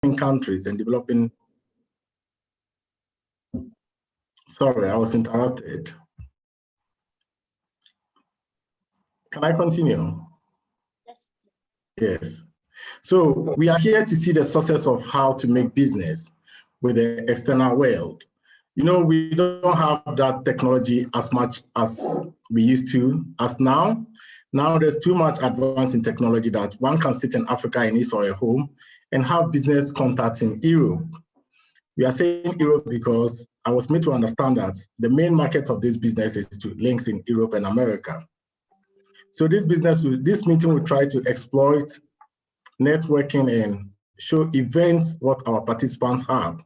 countries and developing. Sorry, I was interrupted. Can I continue? Yes. Yes. So we are here to see the success of how to make business with the external world. You know, we don't have that technology as much as we used to as now. Now there's too much advance in technology that one can sit in Africa in his or her home and have business contacts in Europe. We are saying Europe because I was made to understand that the main market of this business is to links in Europe and America. So this meeting will try to exploit networking and show events what our participants have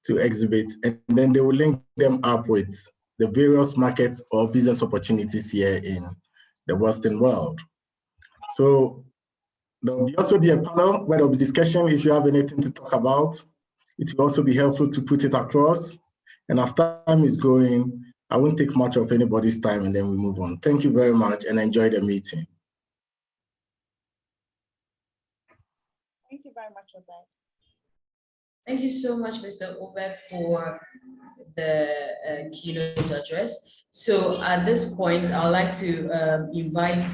to exhibit, and then they will link them up with the various markets or business opportunities here in the Western world. So there will also be a panel where there will be discussion if you have anything to talk about. It will also be helpful to put it across. And as time is going, I won't take much of anybody's time and then we move on. Thank you very much and enjoy the meeting. Thank you very much, Obed. Thank you so much, Mr. Obed, for the keynote address. So at this point, I'd like to invite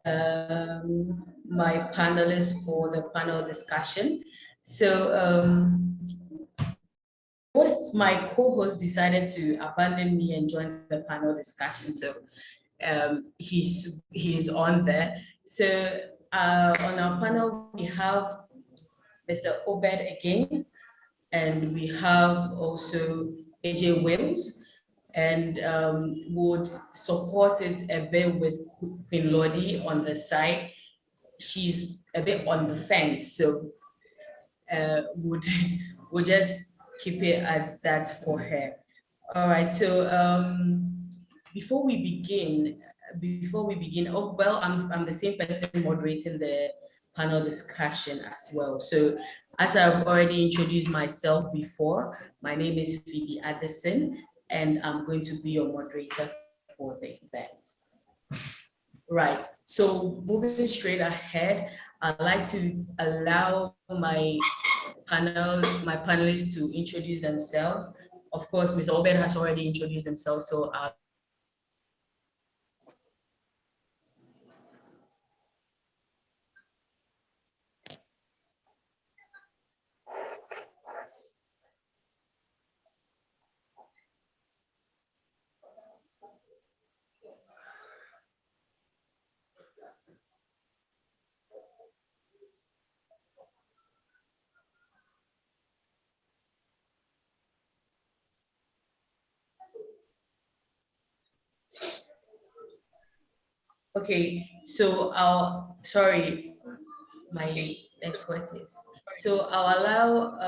my panelists for the panel discussion. So my co-host decided to abandon me and join the panel discussion. So he's on there. So on our panel, we have Mr. Obed again, and we have also AJ Wills, and would support it a bit with Queen Lodi on the side. She's a bit on the fence, so would just keep it as that for her. All right, so before we begin, oh, well, I'm the same person moderating the panel discussion as well. So as I've already introduced myself before, my name is Phoebe Addison, and I'm going to be your moderator for the event. Right, so moving straight ahead, I'd like to allow my panelists to introduce themselves. Of course, Mr. Obed has already introduced himself, so okay, so sorry, my network is. So I'll allow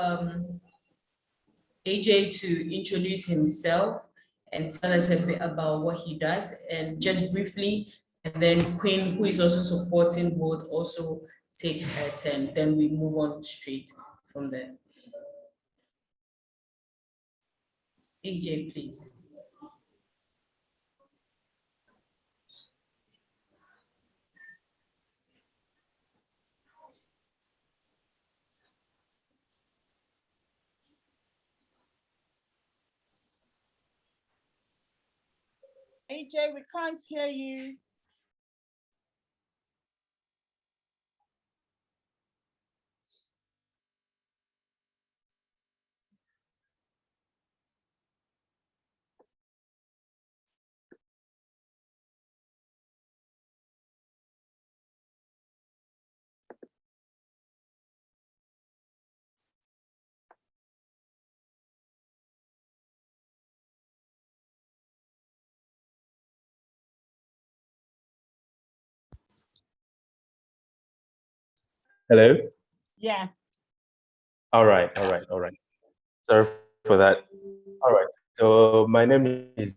AJ to introduce himself and tell us a bit about what he does, and just briefly, and then Queen, who is also supporting, would also take her turn. Then we move on straight from there. AJ, please. AJ, we can't hear you. Hello? Yeah. All right. Sorry for that. All right. So my name is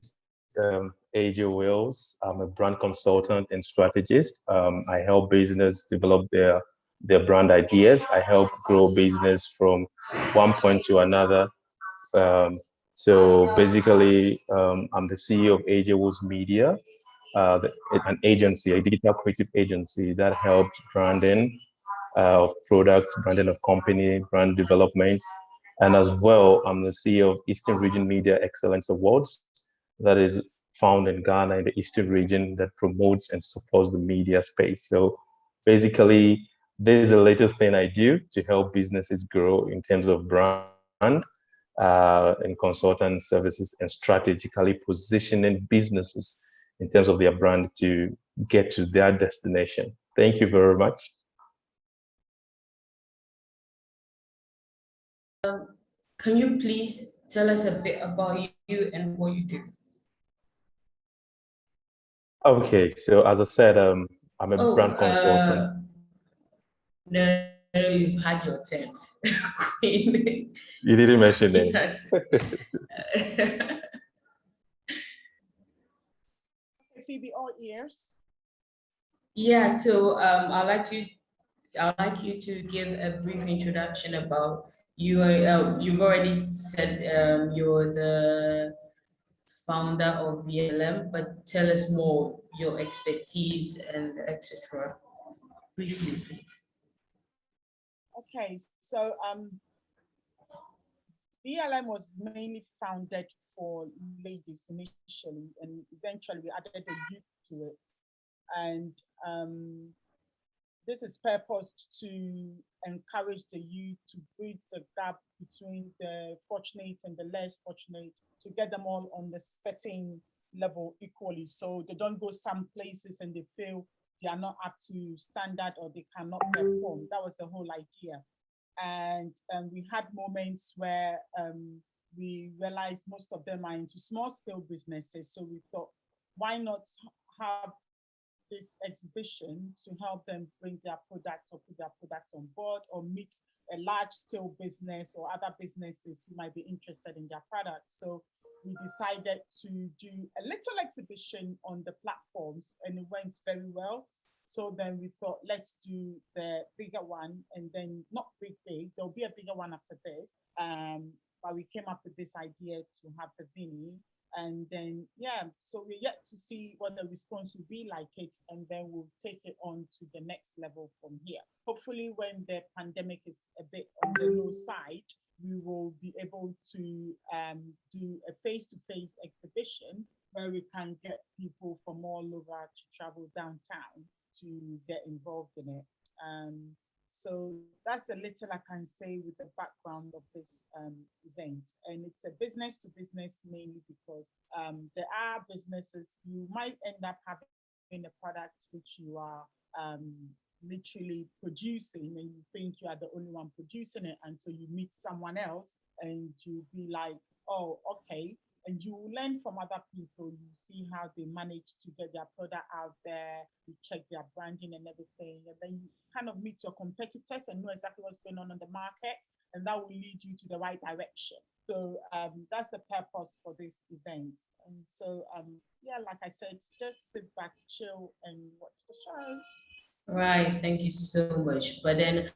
AJ Wills. I'm a brand consultant and strategist. I help business develop their brand ideas. I help grow business from one point to another. So basically, I'm the CEO of AJ Wills Media, an agency, a digital creative agency that helps branding of products, branding of company, brand development. And as well, I'm the CEO of Eastern Region Media Excellence Awards, that is found in Ghana in the Eastern region, that promotes and supports the media space. So basically, this is a little thing I do to help businesses grow in terms of brand and consultant services, and strategically positioning businesses in terms of their brand to get to their destination. Thank you very much. Can you please tell us a bit about you and what you do? Okay, so as I said, I'm a brand consultant. No, you've had your turn. Queen. You didn't mention it. Yes. Phoebe, all ears. Yeah, so I'd like you to give a brief introduction about you. You've already said you're the founder of VLM, but tell us more, your expertise and etc. Briefly, please. Okay, so BLM was mainly founded for ladies initially, and eventually we added the youth to it. And this is purposed to encourage the youth to bridge the gap between the fortunate and the less fortunate, to get them all on the setting level equally, so they don't go some places and they feel they are not up to standard or they cannot perform. That was the whole idea. And we had moments where we realized most of them are into small scale businesses. So we thought, why not have this exhibition to help them bring their products or put their products on board, or meet a large scale business or other businesses who might be interested in their products. So we decided to do a little exhibition on the platforms, and it went very well. So then we thought, let's do the bigger one, and then not big, there'll be a bigger one after this. But we came up with this idea to have the Vini. And then, yeah, so we're yet to see what the response will be like it, and then we'll take it on to the next level from here. Hopefully, when the pandemic is a bit on the low side, we will be able to do a face-to-face exhibition where we can get people from all over to travel downtown to get involved in it. So that's the little I can say with the background of this event. And it's a business to business mainly because there are businesses, you might end up having a product which you are literally producing, and you think you are the only one producing it until you meet someone else and you'll be like, oh, okay. And you learn from other people, you see how they manage to get their product out there, you check their branding and everything, and then you kind of meet your competitors and know exactly what's going on the market, and that will lead you to the right direction. So that's the purpose for this event. And so, yeah, like I said, just sit back, chill, and watch the show. Right, thank you so much. But then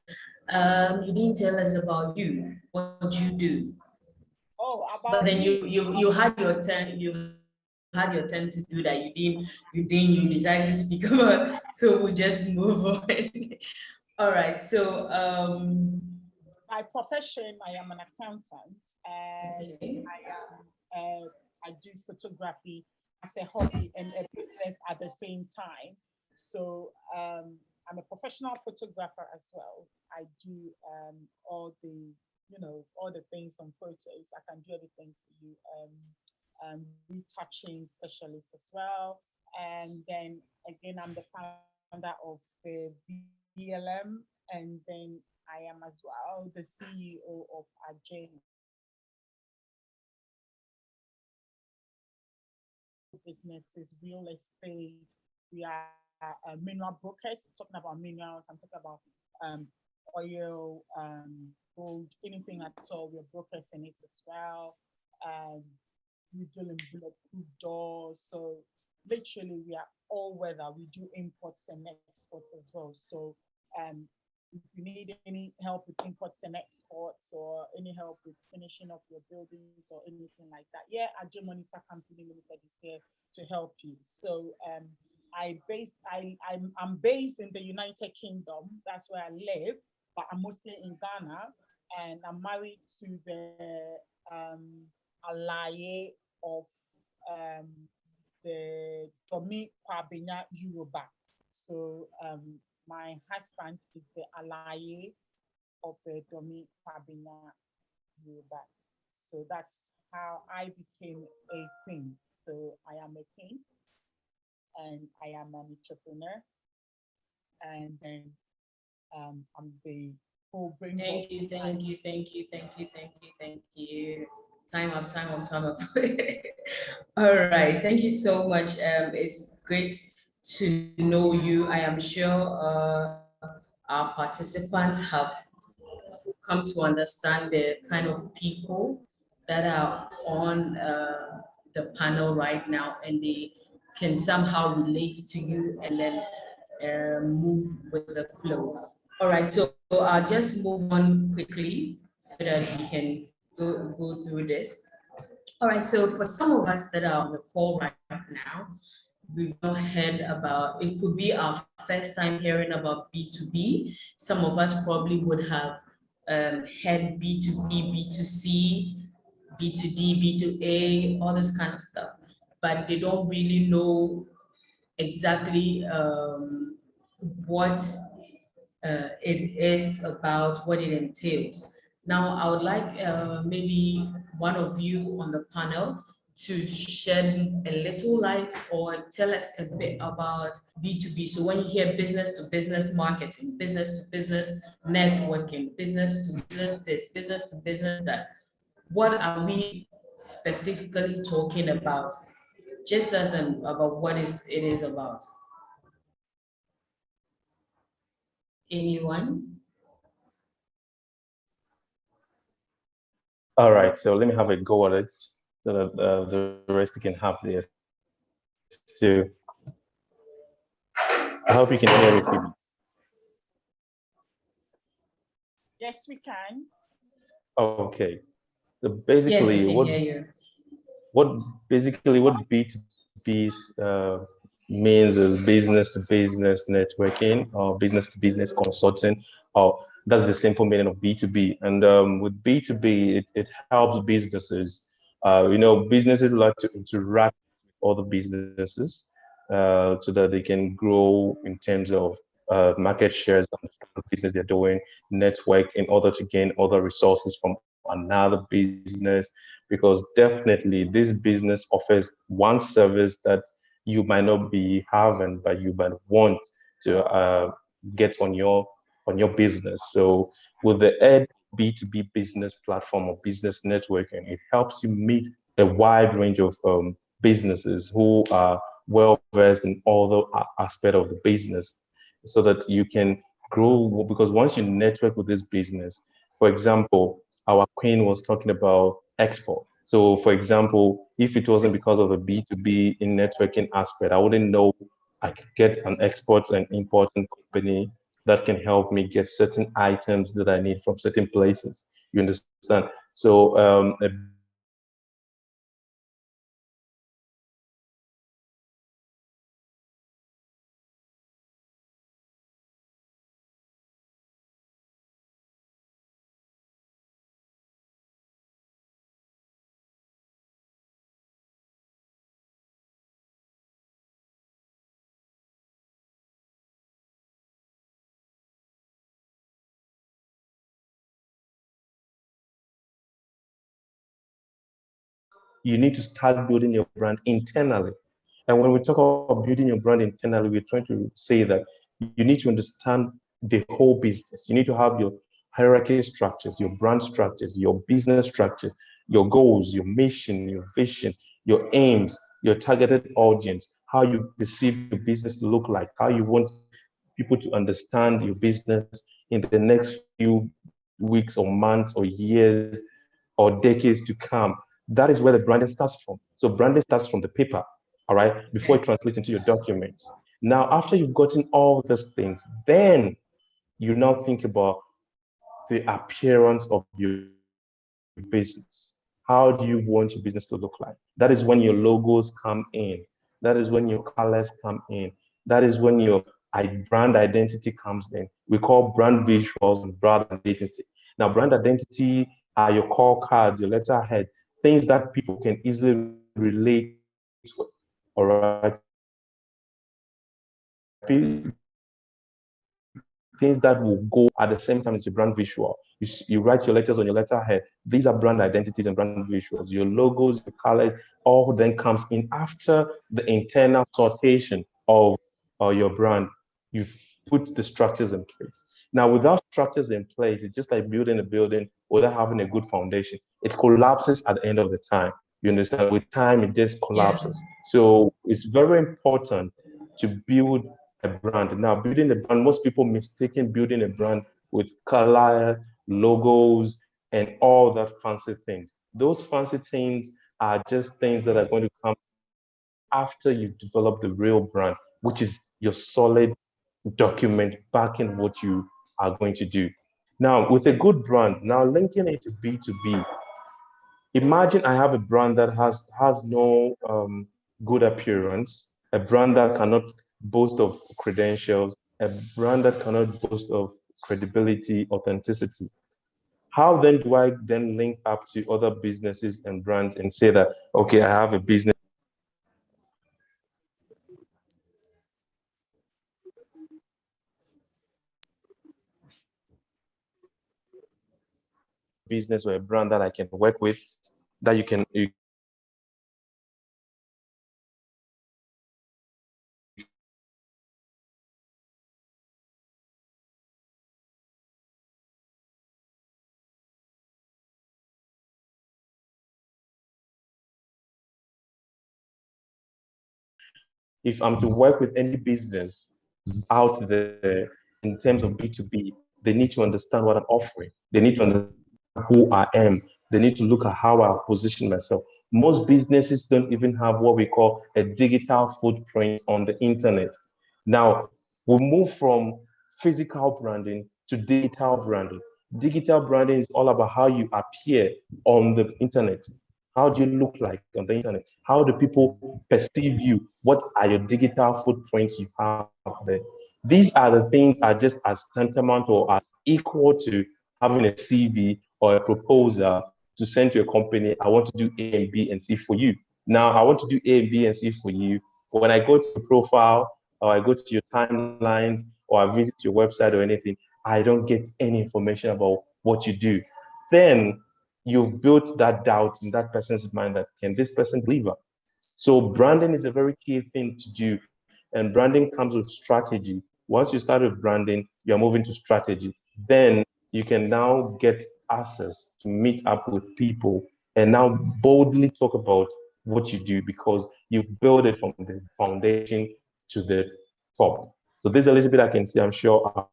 you didn't tell us about you, what you do. Oh, about But then me. you had your turn, you had your turn to do that. You decided to speak about, so we'll just move on. All right, so by profession, I am an accountant, and okay. I do photography as a hobby and a business at the same time. So I'm a professional photographer as well. I do all the, all the things on photos. I can do everything for you. Retouching specialist as well. And then again, I'm the founder of the BLM, and then I am as well the CEO of Ajay businesses, real estate. We are mineral brokers, talking about minerals. I'm talking about oil, gold, anything at all. We're brokers in it as well. We deal in bulletproof doors. So literally, we are all weather. We do imports and exports as well. So if you need any help with imports and exports, or any help with finishing up your buildings or anything like that, yeah, Ajay Monitor Company Limited is here to help you. So I'm based in the United Kingdom. That's where I live, but I'm mostly in Ghana, and I'm married to the alaye of the Domi Kwabena Yoruba. So my husband is the alaye of the Domi Kwabena Yorubas. So that's how I became a queen. So I am a king, and I am an entrepreneur, and then I'm the co-brain. Thank you. Time up. All right, thank you so much. It's great to know you. I am sure our participants have come to understand the kind of people that are on the panel right now, and they can somehow relate to you and then move with the flow. All right, so I'll just move on quickly so that we can go through this. All right, so for some of us that are on the call right now, we've not heard about, it could be our first time hearing about B2B. Some of us probably would have heard B2B, B2C, B2D, B2A, all this kind of stuff, but they don't really know exactly what it is about, what it entails. Now, I would like maybe one of you on the panel to shed a little light or tell us a bit about B2B. So when you hear business to business marketing, business to business networking, business to business this, business to business that, what are we specifically talking about? Just as about what it is about. Anyone? All right, so let me have a go at it so that the rest can have this too. I hope you can hear me, Phoebe. Yes, we can. Okay. So basically, yes, we can hear you. what B2B means is business to business networking or business to business consulting, or that's the simple meaning of B2B. And with B2B, it helps businesses. Businesses like to interact with other businesses so that they can grow in terms of market shares on the business they're doing, network in order to gain other resources from another business, because definitely this business offers one service that you might not be having, but you might want to get on your business. So with the Ed B2B business platform or business networking, it helps you meet a wide range of businesses who are well versed in all the aspect of the business, so that you can grow. Because once you network with this business, for example, our queen was talking about export. So for example, if it wasn't because of the B2B in networking aspect, I wouldn't know I could get an export and importing company that can help me get certain items that I need from certain places. You understand? So a you need to start building your brand internally. And when we talk about building your brand internally, we're trying to say that you need to understand the whole business. You need to have your hierarchy structures, your brand structures, your business structures, your goals, your mission, your vision, your aims, your targeted audience, how you perceive your business to look like, how you want people to understand your business in the next few weeks or months or years or decades to come. That is where the branding starts from. So branding starts from the paper, all right, before it translates into your documents. Now, after you've gotten all these things, then you now think about the appearance of your business. How do you want your business to look like? That is when your logos come in. That is when your colors come in. That is when your brand identity comes in. We call brand visuals and brand identity. Now, brand identity are your call cards, your letterhead, things that people can easily relate to. All right. Things that will go at the same time as your brand visual. You write your letters on your letterhead. These are brand identities and brand visuals. Your logos, your colors, all then comes in after the internal sortation of your brand. You've put the structures in place. Now, without structures in place, it's just like building a building without having a good foundation. It collapses at the end of the time. You understand? With time, it just collapses. So it's very important to build a brand. Now, building a brand, most people mistaken building a brand with color, logos, and all that fancy things. Those fancy things are just things that are going to come after you've developed the real brand, which is your solid document backing what you are going to do. Now, with a good brand, now linking it to B2B, imagine I have a brand that has no good appearance, a brand that cannot boast of credentials, a brand that cannot boast of credibility, authenticity. How then do I then link up to other businesses and brands and say that, okay, I have a business or a brand that I can work with, that you if I'm to work with any business out there in terms of B2B, they need to understand what I'm offering. They need to understand who I am. They need to look at how I've positioned myself. Most businesses don't even have what we call a digital footprint on the internet. Now, we move from physical branding to digital branding. Digital branding is all about how you appear on the internet. How do you look like on the internet? How do people perceive you? What are your digital footprints you have there? These are the things are just as tantamount or as equal to having a CV or a proposal to send to a company. I want to do A and B and C for you. Now, I want to do A and B and C for you. When I go to the profile or I go to your timelines or I visit your website or anything, I don't get any information about what you do. Then you've built that doubt in that person's mind that can this person deliver? So branding is a very key thing to do. And branding comes with strategy. Once you start with branding, you're moving to strategy. Then you can now get access to meet up with people and now boldly talk about what you do because you've built it from the foundation to the top. So this is a little bit I can see. I'm sure.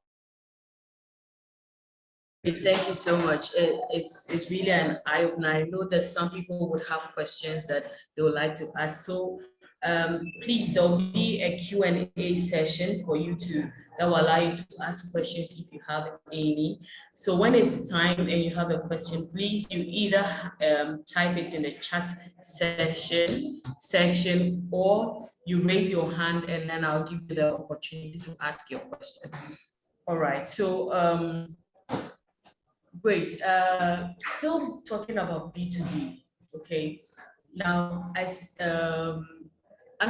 Thank you so much. It's really an eye opener. I know that some people would have questions that they would like to ask. So please, there will be a Q&A session for you to that will allow you to ask questions if you have any. So when it's time and you have a question, please you either type it in the chat section or you raise your hand and then I'll give you the opportunity to ask your question. All right. So great. Still talking about B2B. Okay. Now, as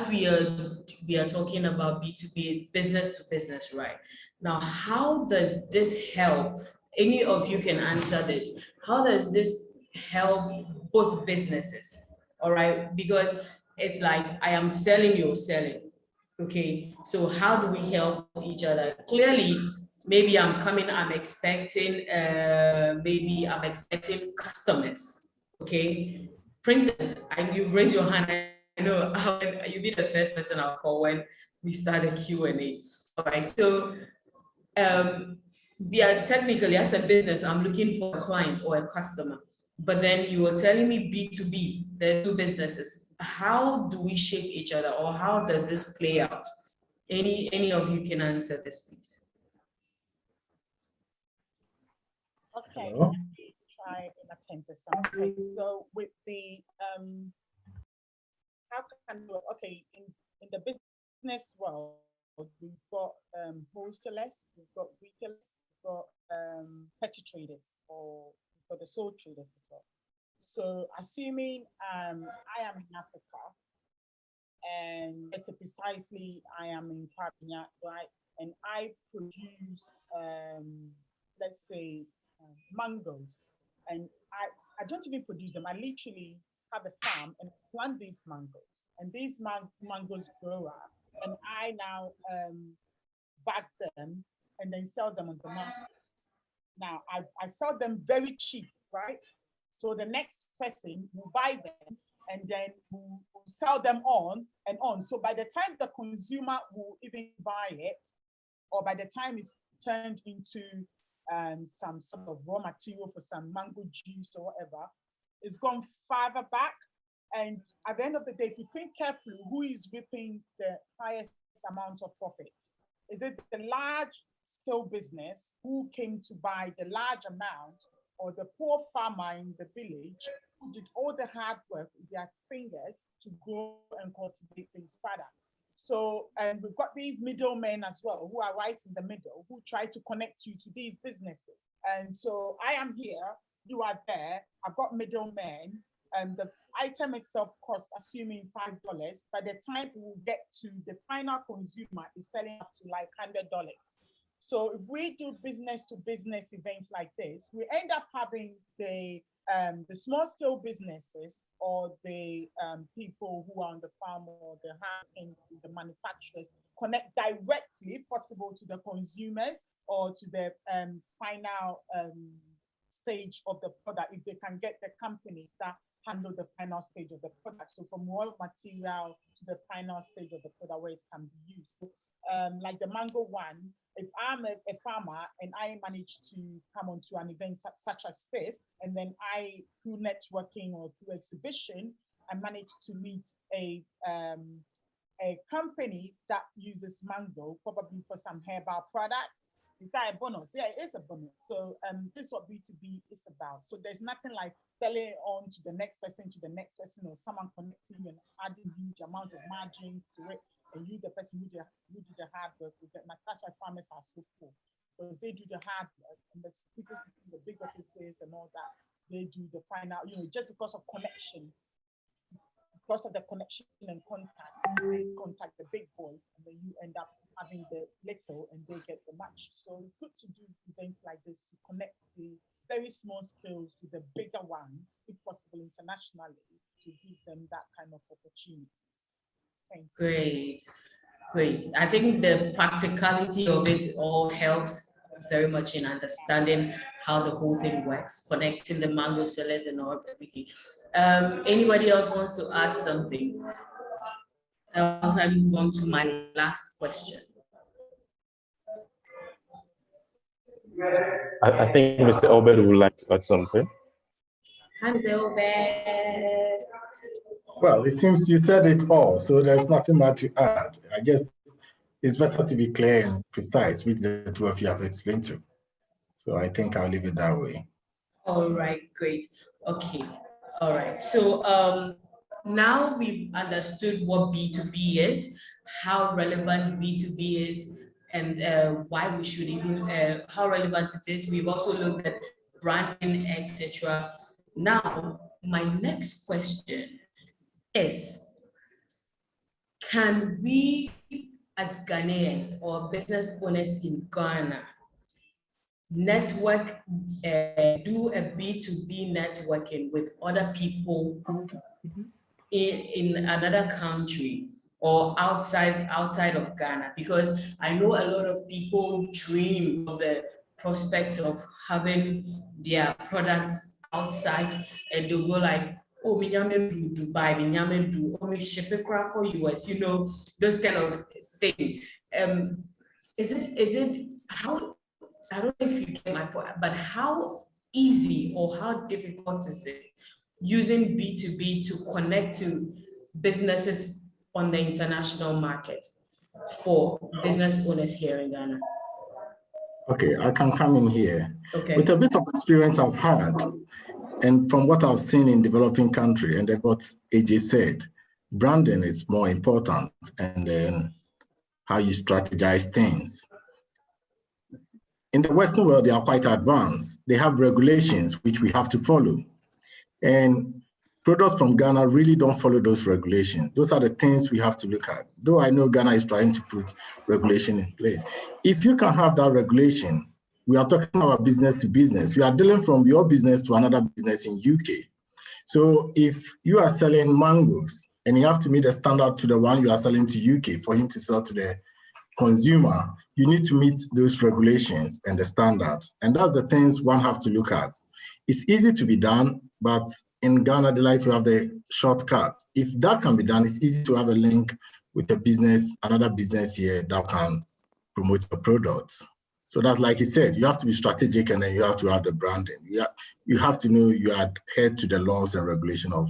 we are talking about B2B, it's business to business, right? Now, how does this help? Any of you can answer this. How does this help both businesses? All right, because it's like I am selling, you're selling. Okay, so how do we help each other? Clearly, maybe I'm expecting, maybe I'm expecting customers. Okay, Princess, you raise your hand. I know you'll be the first person I'll call when we start a Q&A. All right, so yeah, technically as a business, I'm looking for a client or a customer. But then you were telling me B2B, there are two businesses. How do we shape each other or how does this play out? Any of you can answer this, please. Okay, Hello? let me try and attempt this. Okay, so with the how can okay in the business world, we've got wholesalers, we've got retailers, we've got petty traders, or we've got the sole traders as well. So assuming I am in Africa, and let's say precisely I am in Kwabena, right? And I produce, let's say, mangoes, and I don't even produce them. I literally have a farm and plant these mangoes, and these mangoes grow up, and I now bag them and then sell them on the market. Now I sell them very cheap, right? So the next person will buy them and then will sell them on and on. So by the time the consumer will even buy it, or by the time it's turned into some sort of raw material for some mango juice or whatever, it's gone farther back. And at the end of the day, if you think carefully, who is reaping the highest amount of profits? Is it the large scale business who came to buy the large amount, or the poor farmer in the village who did all the hard work with their fingers to grow and cultivate these products? So, and we've got these middlemen as well, who are right in the middle, who try to connect you to these businesses. And so I am here, you are there, I've got middlemen, and the item itself costs, assuming $5, by the time it will get to the final consumer, is selling up to like $100. So if we do business to business events like this, we end up having the small scale businesses, or the people who are on the farm, or the manufacturers, connect directly, if possible, to the consumers, or to the final stage of the product, if they can get the companies that handle the final stage of the product. So from raw material to the final stage of the product where it can be used. So, like the mango one, if I'm a farmer and I manage to come onto an event such as this, and then I, through networking or through exhibition, I manage to meet a company that uses mango, probably for some herbal products. Is that a bonus? Yeah, it is a bonus. So this is what B2B is about. So there's nothing like selling on to the next person, or someone connecting you and adding huge amount of margins to it. And you, the person who do the hard work, will get. That's why farmers are so cool, because they do the hard work, and the people sitting in the big offices and all that, they do the final, just because of connection, because of the connection and contact, they contact the big boys, and then you end up having the little and they get the much. So it's good to do events like this to connect the very small scales to the bigger ones, if possible internationally, to give them that kind of opportunity. Great. I think the practicality of it all helps very much in understanding how the whole thing works, connecting the mango sellers and all everything. Anybody else wants to add something? Else I move on to my last question. I think Mr. Obed would like to add something. Hi, Mr. Obed. Well, it seems you said it all, so there's nothing more to add. I guess it's better to be clear and precise with the two of you have explained to. So I think I'll leave it that way. All right, great. Okay, all right. So now we've understood what B2B is, how relevant B2B is, and why we should even, how relevant it is. We've also looked at branding, etc. Now, my next question is, can we as Ghanaians or business owners in Ghana network, do a B2B networking with other people in another country or outside of Ghana? Because I know a lot of people dream of the prospect of having their products outside, and they go like, oh, me nyame do Dubai, me nyame do, oh, me ship it or US, those kind of thing. Is it how, I don't know if you get my point, but how easy or how difficult is it using B2B to connect to businesses on the international market for business owners here in Ghana? Okay, I can come in here. Okay. With a bit of experience I've had, and from what I've seen in developing country, and then what AJ said, branding is more important. And then how you strategize things. In the Western world, they are quite advanced. They have regulations which we have to follow. And products from Ghana really don't follow those regulations. Those are the things we have to look at. Though I know Ghana is trying to put regulation in place. If you can have that regulation, we are talking about business to business. You are dealing from your business to another business in UK. So if you are selling mangoes and you have to meet a standard to the one you are selling to UK for him to sell to the consumer, you need to meet those regulations and the standards. And that's the things one have to look at. It's easy to be done, but in Ghana, they like to have the shortcut. If that can be done, it's easy to have a link with a business, another business here that can promote your products. So that's like you said, you have to be strategic and then you have to have the branding. You have to know you adhere to the laws and regulation of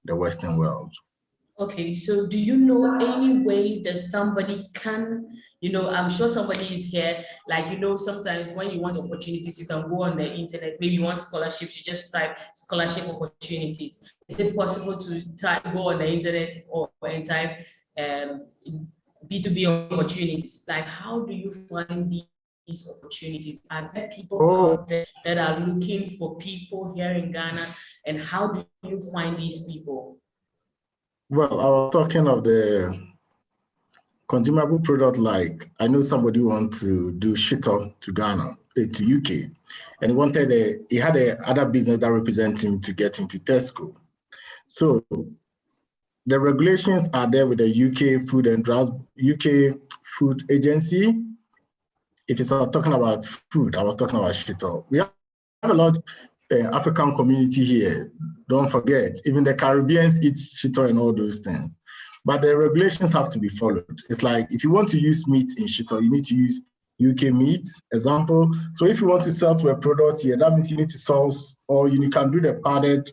the Western world. Okay, so do you know any way that somebody can, I'm sure somebody is here, like, sometimes when you want opportunities, you can go on the internet, maybe you want scholarships, you just type scholarship opportunities. Is it possible to go on the internet and type B2B opportunities? Like, how do you find these opportunities? Are there people out there that are looking for people here in Ghana, and how do you find these people? Well, I was talking of the consumable product, like I know somebody wants to do shito to Ghana, to UK, and he had other business that represents him to get into Tesco. So the regulations are there with the UK Food and Drugs, UK Food Agency. If it's talking about food, I was talking about shito. We have a lot African community here. Don't forget, even the Caribbeans eat shito and all those things. But the regulations have to be followed. It's like if you want to use meat in shito, you need to use UK meat, example. So if you want to sell to a product here, that means you need to source, or you can do the padded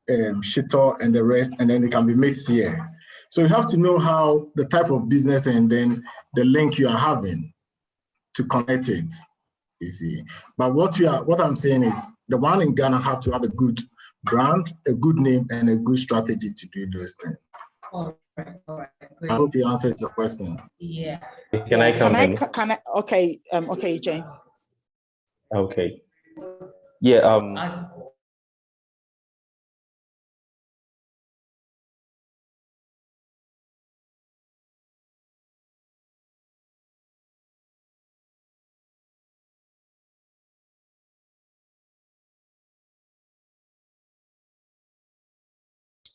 shito and the rest, and then it can be mixed here. So you have to know how the type of business and then the link you are having to connect it. You see, but what I'm saying is the one in Ghana have to have a good brand, a good name, and a good strategy to do those things. All right, great. I hope you answered your question. Yeah. Can I come in? Okay, Jane. Okay. Yeah.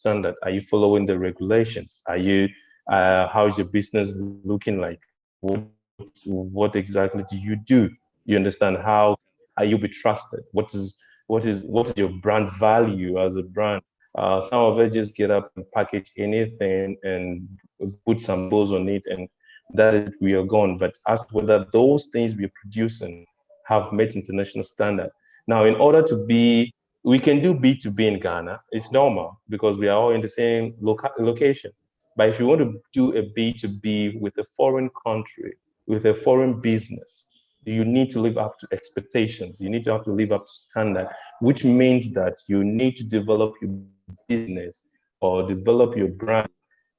Standard? Are you following the regulations? Are you? How is your business looking like? What exactly do you do? You understand? How are you be trusted? What is your brand value as a brand? Some of us just get up and package anything and put some bows on it, and that is we are gone. But as to whether those things we're producing have met international standard. Now, in order to be, we can do B2B in Ghana. It's normal because we are all in the same location. But if you want to do a B2B with a foreign country, with a foreign business, you need to live up to expectations. You need to have to live up to standard, which means that you need to develop your business or develop your brand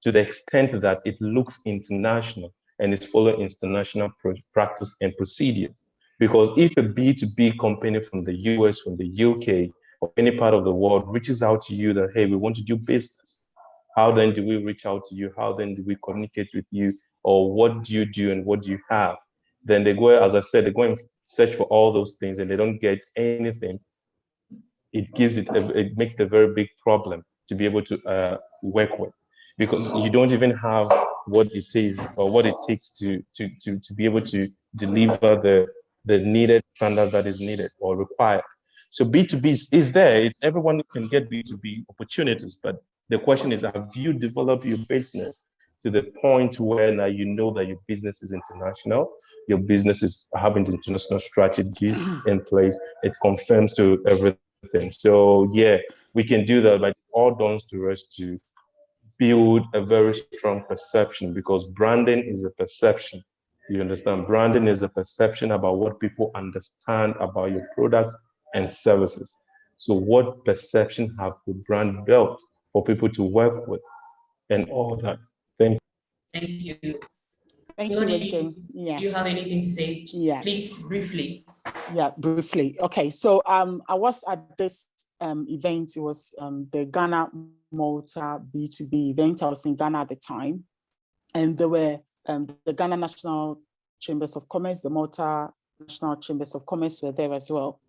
to the extent that it looks international and it's following international practice and procedures. Because if a B2B company from the US, from the UK, or any part of the world reaches out to you that, hey, we want to do business, how then do we reach out to you? How then do we communicate with you? Or what do you do and what do you have? Then they go, as I said, they go and search for all those things and they don't get anything. It makes it a very big problem to be able to work with, because you don't even have what it is or what it takes to be able to deliver the needed standard that is needed or required. So B2B is there. Everyone can get B2B opportunities, but the question is, have you developed your business to the point where now you know that your business is international, your business is having the international strategies in place, it confirms to everything. So yeah, we can do that, but it all done to us to build a very strong perception, because branding is a perception. You understand? Branding is a perception about what people understand about your products and services. So what perception have the brand built for people to work with and all that? Thank you. Thank you, Loni, Yeah. do you have anything to say? Yeah. Please, briefly. Yeah, briefly. Okay, so I was at this event. It was the Ghana Malta B2B event. I was in Ghana at the time, and there were the Ghana National Chambers of Commerce, the Malta National Chambers of Commerce were there as well.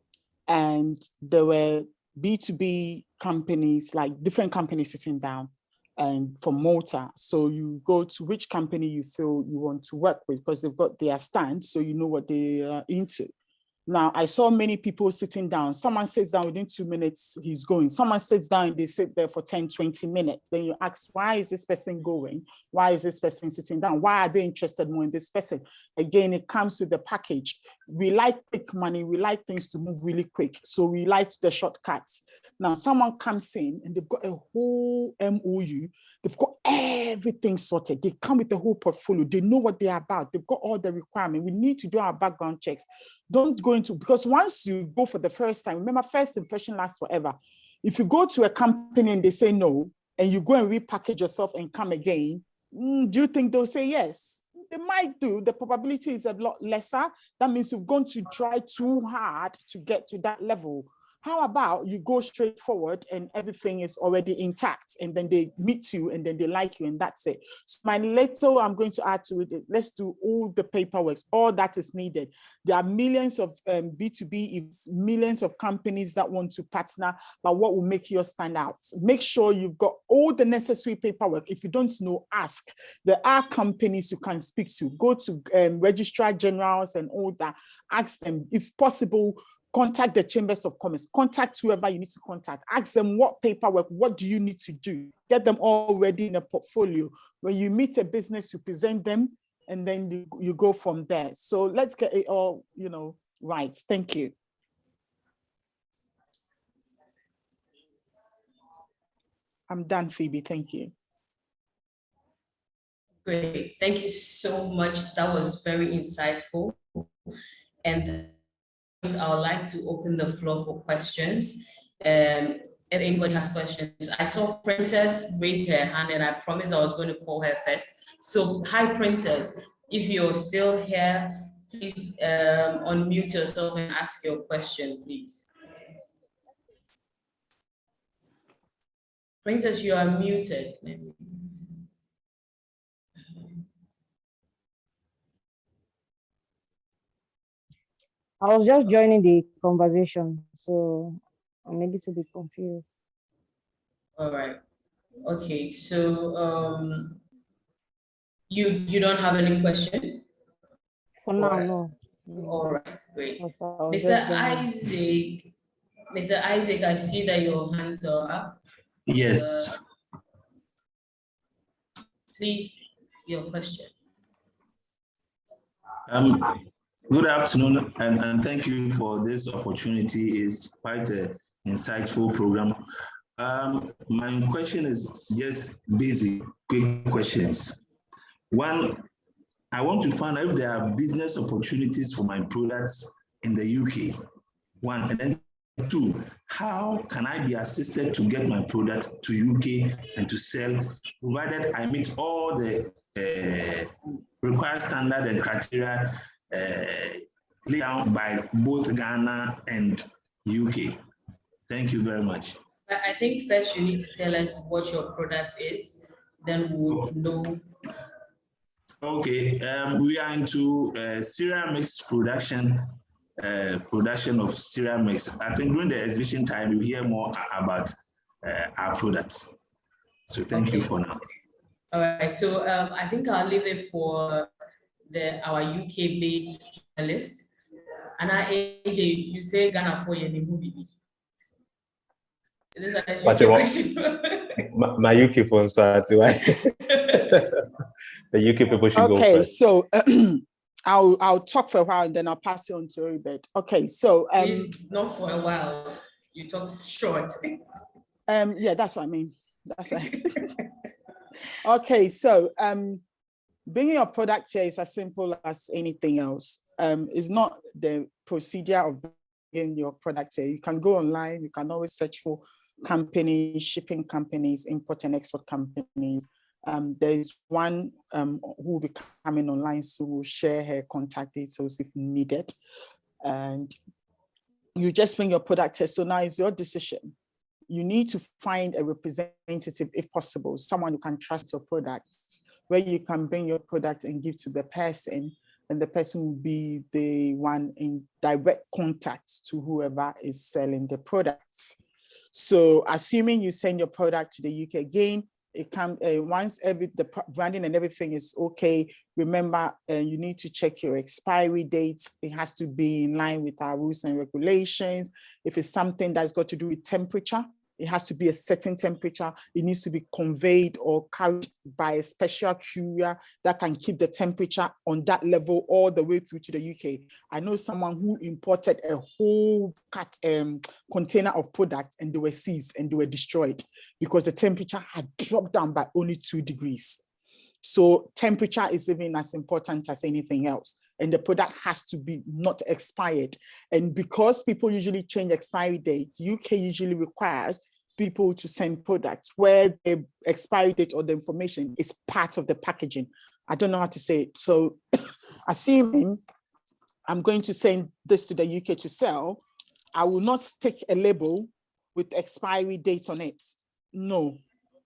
And there were B2B companies, like different companies sitting down and from Malta. So you go to which company you feel you want to work with because they've got their stand, so you know what they are into. Now, I saw many people sitting down. Someone sits down within 2 minutes, he's going. Someone sits down and they sit there for 10, 20 minutes. Then you ask, why is this person going? Why is this person sitting down? Why are they interested more in this person? Again, it comes with the package. We like quick money. We like things to move really quick. So we like the shortcuts. Now, someone comes in and they've got a whole MOU. They've got everything sorted. They come with the whole portfolio. They know what they're about. They've got all the requirements. We need to do our background checks. Don't go into, because once you go for the first time, remember, first impression lasts forever. If you go to a company and they say no, and you go and repackage yourself and come again, do you think they'll say yes? They might do. The probability is a lot lesser. That means you've gone to try too hard to get to that level. How about you go straight forward and everything is already intact, and then they meet you and then they like you and that's it. So my little I'm going to add to it is, let's do all the paperwork, all that is needed. There are millions of B2B, it's millions of companies that want to partner, but what will make you stand out? Make sure you've got all the necessary paperwork. If you don't know, ask. There are companies you can speak to. Go to registrar generals and all that. Ask them, if possible, contact the Chambers of Commerce, contact whoever you need to contact, ask them what paperwork, what do you need to do? Get them all ready in a portfolio. When you meet a business, you present them, and then you go from there. So let's get it all, right. Thank you. I'm done, Phoebe. Thank you. Great. Thank you so much. That was very insightful. And I would like to open the floor for questions. If anybody has questions, I saw Princess raise her hand and I promised I was going to call her first. So hi, Princess. If you're still here, please unmute yourself and ask your question, please. Princess, you are muted. I was just joining the conversation, so I'm a little bit confused. All right. Okay, so you don't have any question? For now, no. All right, great. Mr. Isaac, I see that your hands are up. Yes. Please, your question. Good afternoon, and thank you for this opportunity. It's quite an insightful program. My question is just basic, quick questions. One, I want to find out if there are business opportunities for my products in the UK. One, and then two, how can I be assisted to get my product to UK and to sell, provided I meet all the required standard and criteria laid down by both Ghana and UK. Thank you very much. I think first you need to tell us what your product is, then we'll know. Okay, we are into cereal mix production, production of cereal mix. I think during the exhibition time, you hear more about our products. So thank you for now. All right, so I think I'll leave it for our UK-based panelists. And AJ, you say Ghana for your movie. This is my UK phone starts, right? The UK people should go first. So I'll talk for a while and then I'll pass it on to Eribert. Okay, so please, not for a while. You talk short. Yeah, that's what I mean. That's right. Okay, so bringing your product here is as simple as anything else. It's not the procedure of bringing your product here. You can go online. You can always search for companies, shipping companies, import and export companies, There's one who will be coming online, so we'll share her contact details if needed. And you just bring your product here. So now it's your decision. You need to find a representative, if possible, someone who can trust your products, where you can bring your product and give to the person, and the person will be the one in direct contact to whoever is selling the products. So assuming you send your product to the UK again, it can once the branding and everything is okay, remember you need to check your expiry dates. It has to be in line with our rules and regulations. If it's something that's got to do with temperature, it has to be a certain temperature. It needs to be conveyed or carried by a special courier that can keep the temperature on that level all the way through to the UK. I know someone who imported a whole container of products, and they were seized and they were destroyed because the temperature had dropped down by only 2 degrees. So temperature is even as important as anything else. And the product has to be not expired. And because people usually change expiry dates, UK usually requires people to send products where the expiry date or the information is part of the packaging. I don't know how to say it. So assuming I'm going to send this to the UK to sell, I will not stick a label with expiry dates on it. No,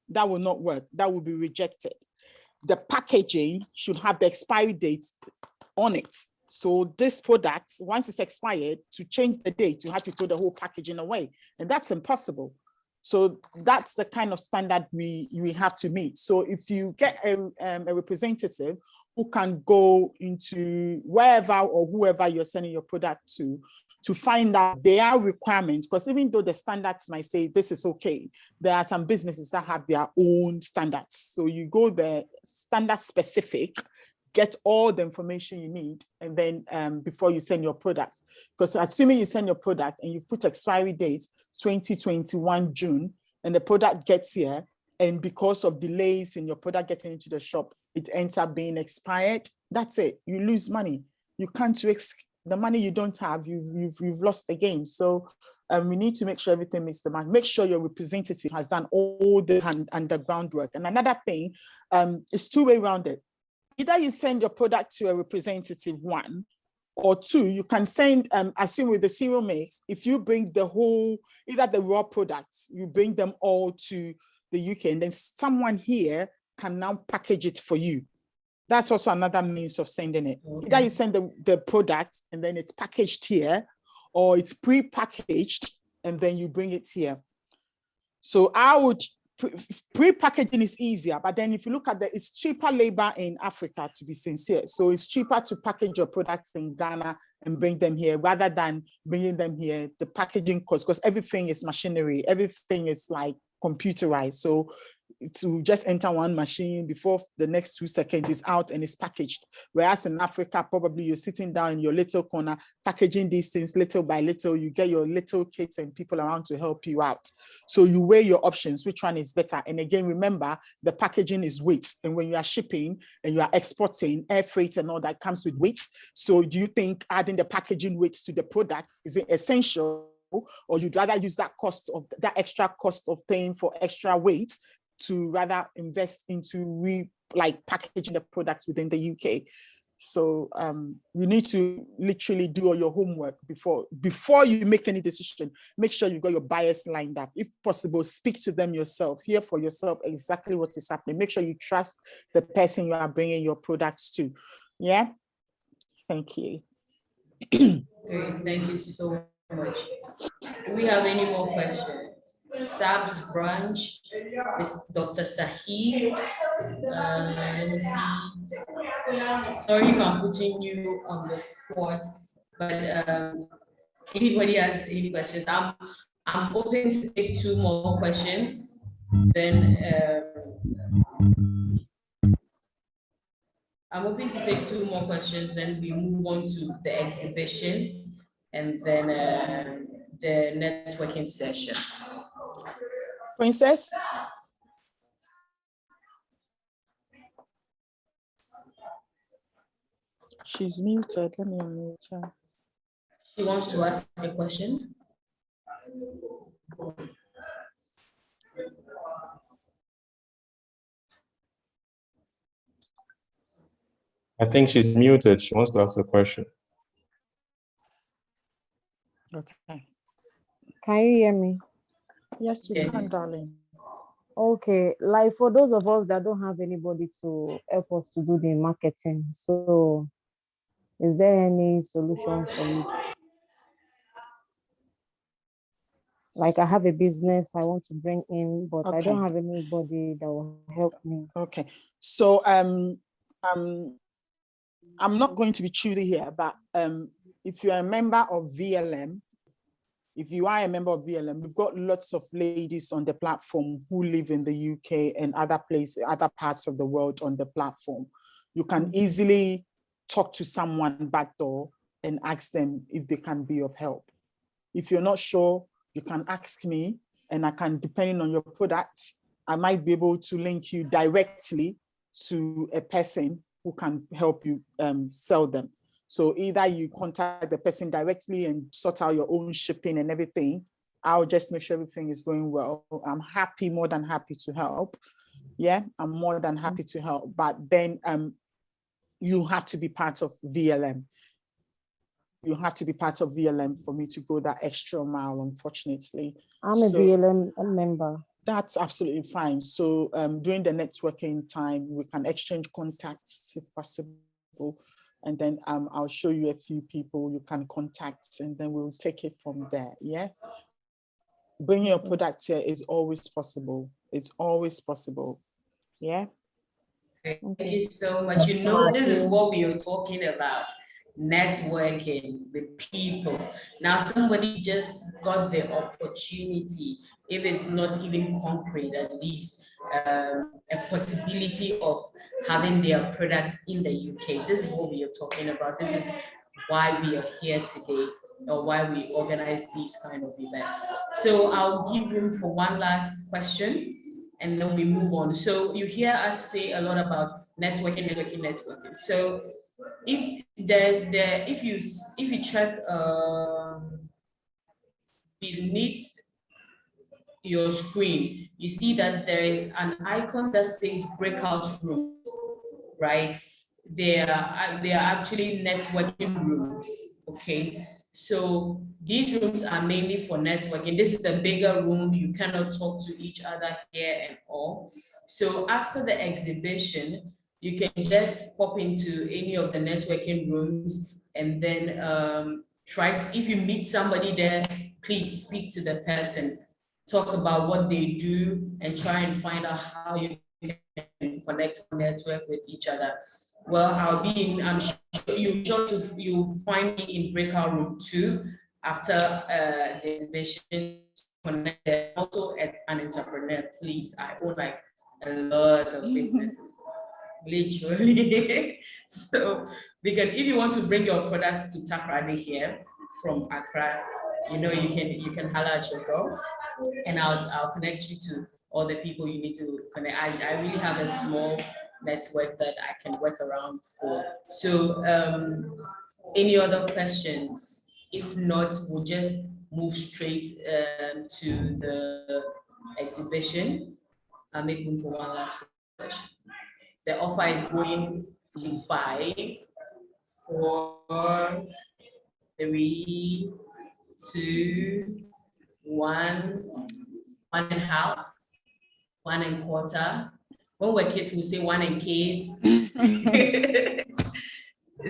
that will not work. That will be rejected. The packaging should have the expiry date on it. So this product, once it's expired, to change the date, you have to throw the whole packaging away. And that's impossible. So that's the kind of standard we have to meet. So if you get a representative who can go into wherever or whoever you're sending your product to find out their requirements, because even though the standards might say this is okay, there are some businesses that have their own standards. So you go there, standard specific, get all the information you need, and then before you send your product. Because assuming you send your product and you put expiry dates 2021 June, and the product gets here, and because of delays in your product getting into the shop, it ends up being expired, that's it. You lose money. You can't risk the money you don't have. You've lost the game. So we need to make sure everything meets the mark. Make sure your representative has done all the underground work. And another thing, it's two-way rounded. Either you send your product to a representative, one, or two, you can send, assume with the cereal mix, if you bring the whole, either the raw products, you bring them all to the UK, and then someone here can now package it for you. That's also another means of sending it. Okay. Either you send the product and then it's packaged here, or it's pre-packaged and then you bring it here. So I would, pre-packaging is easier, but then if you look at it's cheaper labor in Africa, to be sincere. So it's cheaper to package your products in Ghana and bring them here rather than bringing them here. The packaging cost, because everything is machinery, everything is like computerized. So to just enter one machine, before the next 2 seconds is out and it's packaged. Whereas in Africa, probably you're sitting down in your little corner, packaging these things little by little. You get your little kids and people around to help you out. So you weigh your options, which one is better. And again, remember, the packaging is weight. And when you are shipping and you are exporting, air freight and all that comes with weights. So do you think adding the packaging weights to the product, is it essential? Or you'd rather use that extra cost of paying for extra weight to rather invest into packaging the products within the UK? So you need to literally do all your homework before you make any decision. Make sure you got your buyers lined up. If possible, speak to them yourself. Hear for yourself exactly what is happening. Make sure you trust the person you are bringing your products to. Yeah. Thank you. Great. Thank you so much. Do we have any more questions? SAB's branch is Dr. Sahib. Let me see. Sorry if I'm putting you on the spot, but anybody has any questions? I'm hoping to take 2 more questions. Then I'm hoping to take 2 more questions. Then we move on to the exhibition, and then the networking session. Princess? She's muted. Let me unmute her. She wants to ask a question. I think she's muted. She wants to ask a question. Okay. Can you hear me? Yes, we can, Yes. darling. Okay, like for those of us that don't have anybody to help us to do the marketing, so is there any solution for it? Like I have a business I want to bring in, but I don't Okay. have anybody that will help me. Okay. So I'm not going to be choosy here, but if you're a member of VLM, if you are a member of VLM, we've got lots of ladies on the platform who live in the UK and other places, other parts of the world on the platform. You can easily talk to someone backdoor and ask them if they can be of help. If you're not sure, you can ask me, and I can, depending on your product, I might be able to link you directly to a person who can help you sell them. So either you contact the person directly and sort out your own shipping and everything. I'll just make sure everything is going well. I'm happy, more than happy to help. Yeah, I'm more than happy to help. But then you have to be part of VLM. You have to be part of VLM for me to go that extra mile, unfortunately. I'm a So VLM member. that's absolutely fine. So during the networking time, we can exchange contacts if possible. And then I'll show you a few people you can contact, and then we'll take it from there. Yeah. Bringing your product here is always possible. It's always possible. Yeah. Thank you so much. You know, this is what we are talking about, networking with people. Now, somebody just got the opportunity, if it's not even concrete, at least a possibility of having their product in the UK. This is what we are talking about. This is why we are here today, or why we organize these kind of events. So I'll give room for one last question, and then we move on. So you hear us say a lot about networking. So if you check beneath your screen, you see that there is an icon that says breakout rooms, right? They are actually networking rooms. Okay, so these rooms are mainly for networking. This is a bigger room. You cannot talk to each other here and all. So after the exhibition, you can just pop into any of the networking rooms, and then try to, if you meet somebody there, please speak to the person, talk about what they do, and try and find out how you can connect, network with each other. Well, I'll be in, I'm sure you'll find me in breakout room 2 after the exhibition. Also at an entrepreneur, please. I own like a lot of businesses, literally. So because if you want to bring your products to Takoradi here from Accra, you know, you can holler at your girl, and I'll connect you to all the people you need to connect. I really have a small network that I can work around for. So any other questions? If not, we'll just move straight to the exhibition. I'll make room for one last question. The offer is going from 5, 4, 3, 2, 1, 1.5, 1.25. When we're kids, we say 1 and kids.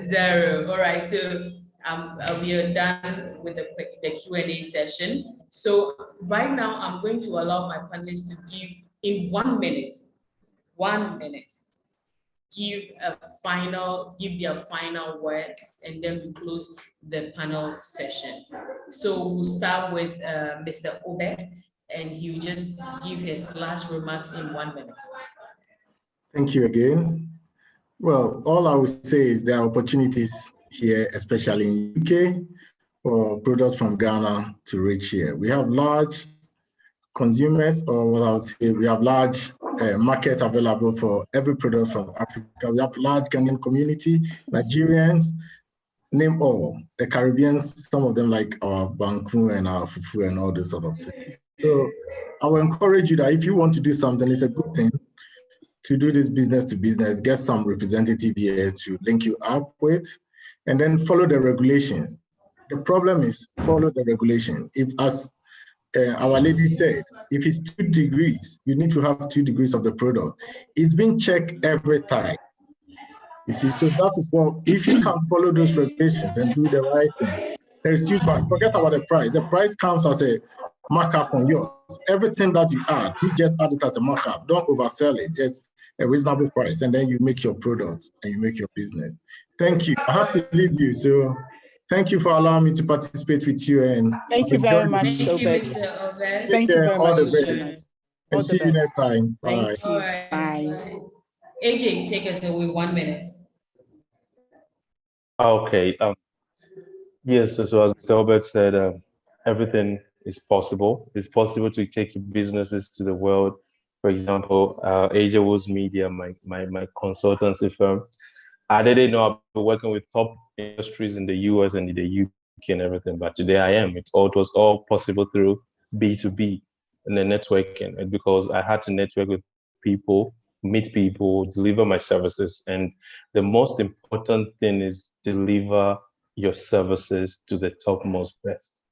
0. All right, so we are done with the Q&A session. So right now, I'm going to allow my panelists to give in 1 minute, give their final words, and then we close the panel session. So we'll start with Mr. Obed, and he will just give his last remarks in 1 minute. Thank you again. Well, all I would say is there are opportunities here, especially in UK, for products from Ghana to reach here. We have large consumers, or what I would say, we have large market available for every product from Africa. We have large Ghanaian community, Nigerians, name all, the Caribbeans, some of them like our banku and our fufu and all those sort of things. So I will encourage you that if you want to do something, it's a good thing to do this business to business, get some representative here to link you up with, and then follow the regulations. The problem is follow the regulation. If, as our lady said, if it's 2 degrees, you need to have 2 degrees of the product. It's being checked every time. You see, so that is what, if you can follow those regulations and do the right thing, there is huge back. Forget about the price. The price comes as a markup on yours. Everything that you add, you just add it as a markup. Don't oversell it, just a reasonable price, and then you make your products and you make your business. Thank you. I have to leave you. So thank you for allowing me to participate with you. And Thank you very much, Thank you, Obed. Mr. Obed. Thank you very all much the for joining best. us. And All see the you best. next time. Bye. Thank you. All right. Bye. AJ, take us away 1 minute. Okay. Yes, so as Mr. Albert said, everything is possible. It's possible to take your businesses to the world. For example, Asia Woods Media, my consultancy firm. I didn't know I've been working with top industries in the US and in the UK and everything, but today I am. It was all possible through B2B and the networking, and because I had to network with people, meet people, deliver my services. And the most important thing is deliver your services to the topmost best.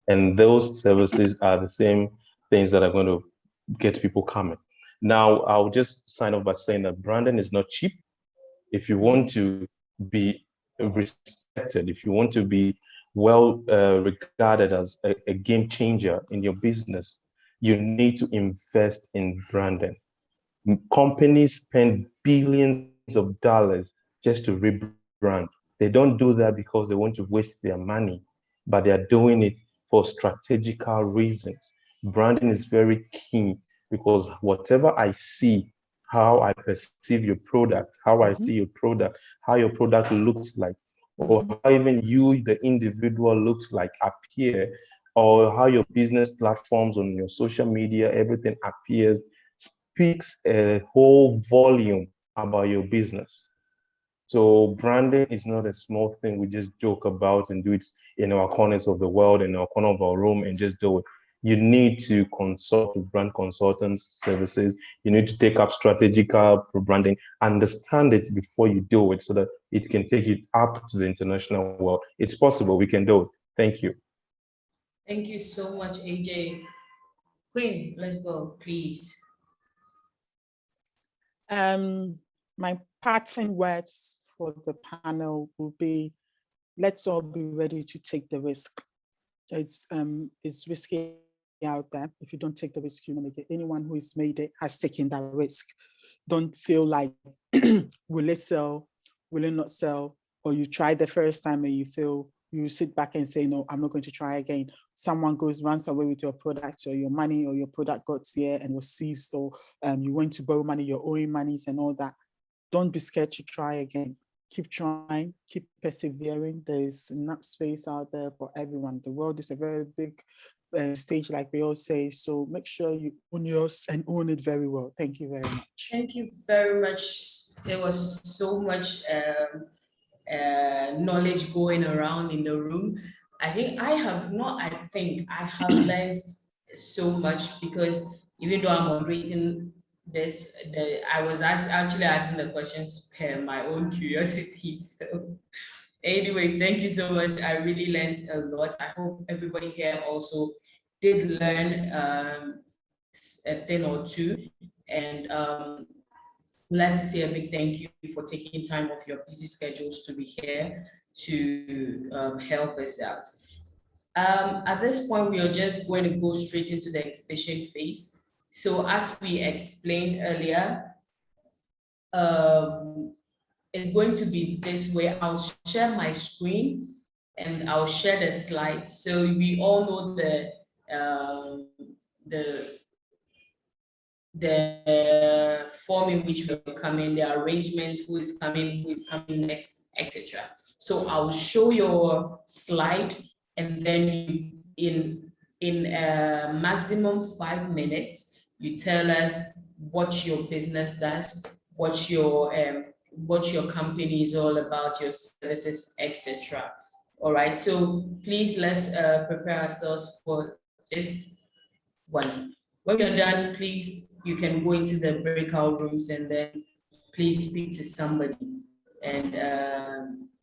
And those services are the same things that are going to get people coming. Now, I'll just sign off by saying that branding is not cheap. If you want to be respected, if you want to be well regarded as a game changer in your business, you need to invest in branding. Companies spend billions of dollars just to rebrand. They don't do that because they want to waste their money, but they are doing it for strategical reasons. Branding is very key because whatever I see, how I perceive your product, how I see your product, how your product looks like, or how even you, the individual, looks like, appear, or how your business platforms on your social media, everything appears, speaks a whole volume about your business. So branding is not a small thing we just joke about and do it in our corners of the world, in our corner of our room, and just do it. You need to consult with brand consultants services. You need to take up strategical branding, understand it before you do it so that it can take you up to the international world. It's possible, we can do it. Thank you. Thank you so much, AJ. Queen, let's go, please. My parting words for the panel will be, let's all be ready to take the risk. It's risky out there. If you don't take the risk, you're gonna get. Anyone who has made it has taken that risk. Don't feel like, will it sell, will it not sell? Or you try the first time and you feel, you sit back and say, no, I'm not going to try again. Someone runs away with your product or your money, or your product got here and was seized, or you went to borrow money, your own monies and all that. Don't be scared to try again. Keep trying, keep persevering. There's enough space out there for everyone. The world is a very big stage, like we all say. So make sure you own yours and own it very well. Thank you very much. Thank you very much. There was so much knowledge going around in the room. I have learned so much, because even though I'm moderating this, I was actually asking the questions per my own curiosity. So anyways, thank you so much. I really learned a lot. I hope everybody here also did learn a thing or two. And I'd like to say a big thank you for taking time off your busy schedules to be here to help us out. At this point, we are just going to go straight into the exhibition phase. So as we explained earlier, it's going to be this way. I'll share my screen and I'll share the slides. So we all know the form in which we're coming, the arrangement, who is coming next, etc. So I'll show your slide, and then in a maximum 5 minutes, you tell us what your business does, what your company is all about, your services, etc. All right, so please let's prepare ourselves for this one. When you're done, please you can go into the breakout rooms and then please speak to somebody and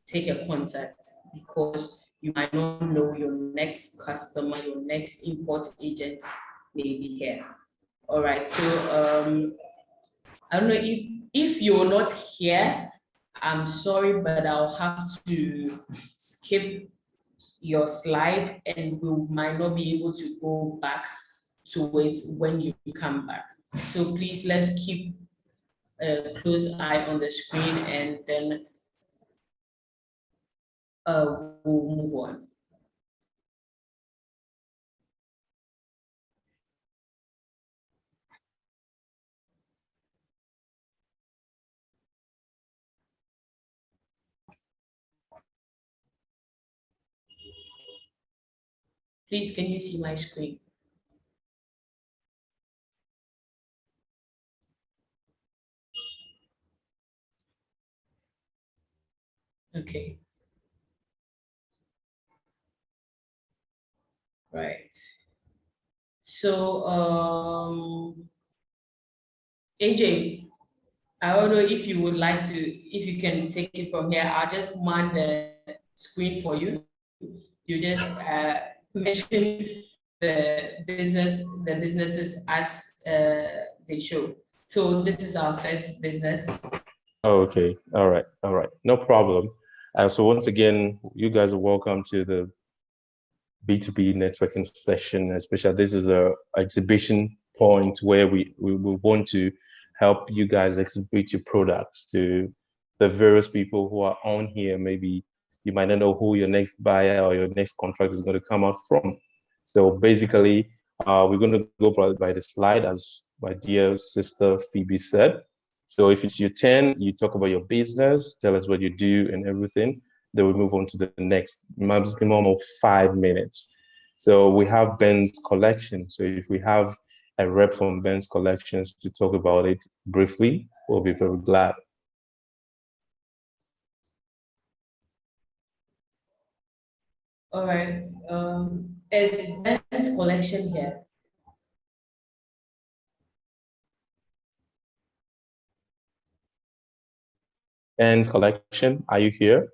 take a contact, because you might not know your next customer, your next import agent may be here. All right, so I don't know if you're not here, I'm sorry, but I'll have to skip your slide and we might not be able to go back to it when you come back. So please, let's keep a close eye on the screen and then we'll move on. Please, can you see my screen? Okay. Right. So, AJ, I don't know if you would like to, if you can take it from here. I'll just man the screen for you. You just mention the businesses as they show. So this is our first business. Okay, all right, no problem. So once again, you guys are welcome to the B2B networking session. Especially this is a exhibition point where we want to help you guys exhibit your products to the various people who are on here. Maybe you might not know who your next buyer or your next contract is going to come out from. So basically, we're going to go by the slide, as my dear sister Phoebe said. So if it's your turn, you talk about your business, tell us what you do and everything. Then we move on to the next maximum of 5 minutes. So we have Ben's collection. So if we have a rep from Ben's collections to talk about it briefly, we'll be very glad. All right. Is Ben's collection here? Ben's collection, are you here?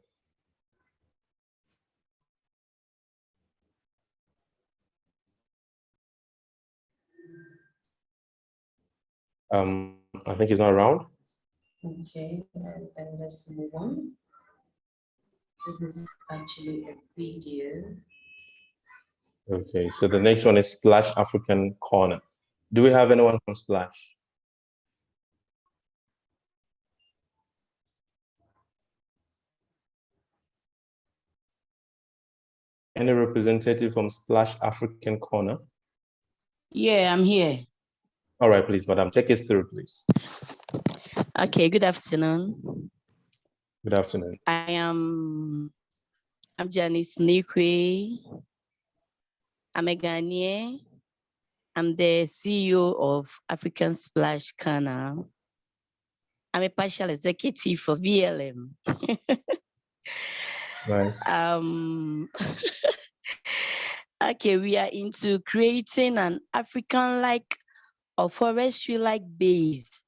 I think he's not around. Okay, then let's move on. This is actually a video. Okay, so the next one is Splash African Corner. Do we have anyone from Splash? Any representative from Splash African Corner? Yeah, I'm here. All right, please, madam, take us through, please. Okay, good afternoon. Good afternoon. I'm Janice Nikwe. I'm a Ghanaian. I'm the CEO of African Splash Canal. I'm a partial executive for VLM. Nice. Okay, we are into creating an African-like or forestry-like base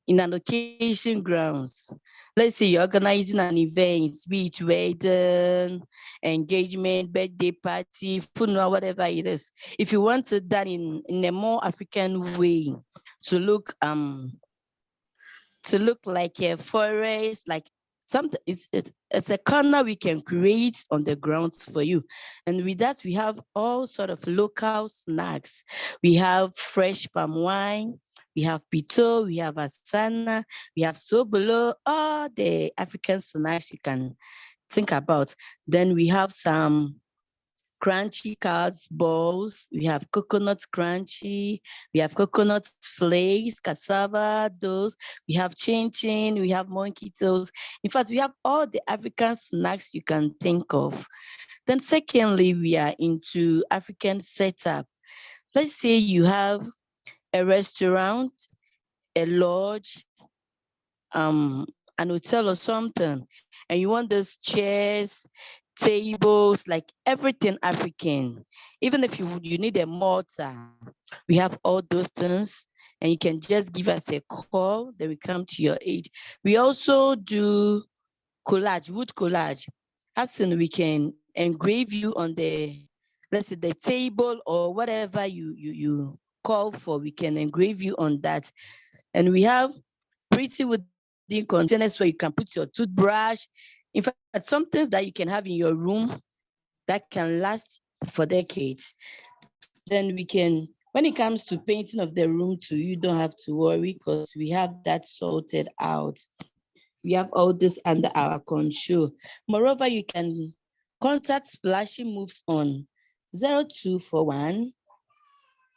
in an occasion grounds. Let's say you're organizing an event, be it wedding, engagement, birthday party, funeral, whatever it is. If you want it done in a more African way, to look like a forest, like something, it's a corner we can create on the grounds for you. And with that, we have all sort of local snacks. We have fresh palm wine, we have pito, we have asana, we have sobolo, all the African snacks you can think about. Then we have some crunchy cars balls, we have coconut crunchy, we have coconut flakes, cassava, those, we have chin chin, we have monkey toes. In fact, we have all the African snacks you can think of. Then secondly, we are into African setup. Let's say you have a restaurant, a lodge, an hotel or something, and you want those chairs, tables, like everything African. Even if you need a mortar, we have all those things. and you can just give us a call, then we come to your aid. We also do collage, wood collage. As in, we can engrave you on the, let's say, the table or whatever you call for, we can engrave you on that. And we have pretty wooden containers where you can put your toothbrush. In fact, some things that you can have in your room that can last for decades. Then we can, when it comes to painting of the room too, you don't have to worry because we have that sorted out. We have all this under our control. Moreover, you can contact Splashing Moves on 0241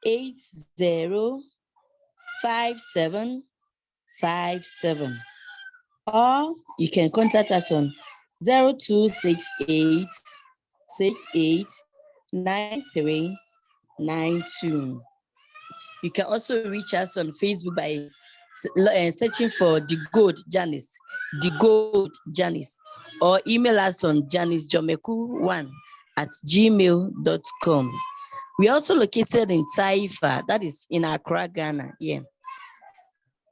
805757, or you can contact us on 0268 689392. You can also reach us on Facebook by searching for The Gold Janice, The Gold Janice, or email us on janicejomeku1@gmail.com. We are also located in Taifa, that is in Accra, Ghana. Yeah,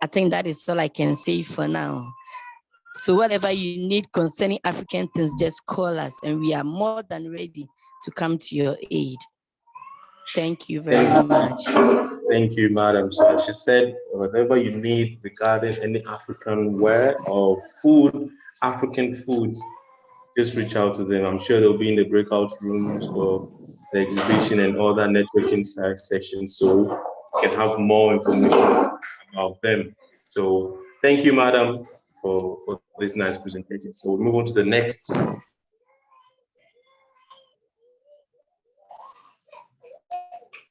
I think that is all I can say for now. So whatever you need concerning African things, just call us and we are more than ready to come to your aid. Thank you very much. Thank you, madam. So she said, whatever you need regarding any African wear or food, African foods, just reach out to them. I'm sure they'll be in the breakout rooms or the exhibition and other networking sessions, so you can have more information about them. So thank you, madam, for this nice presentation. So we'll move on to the next.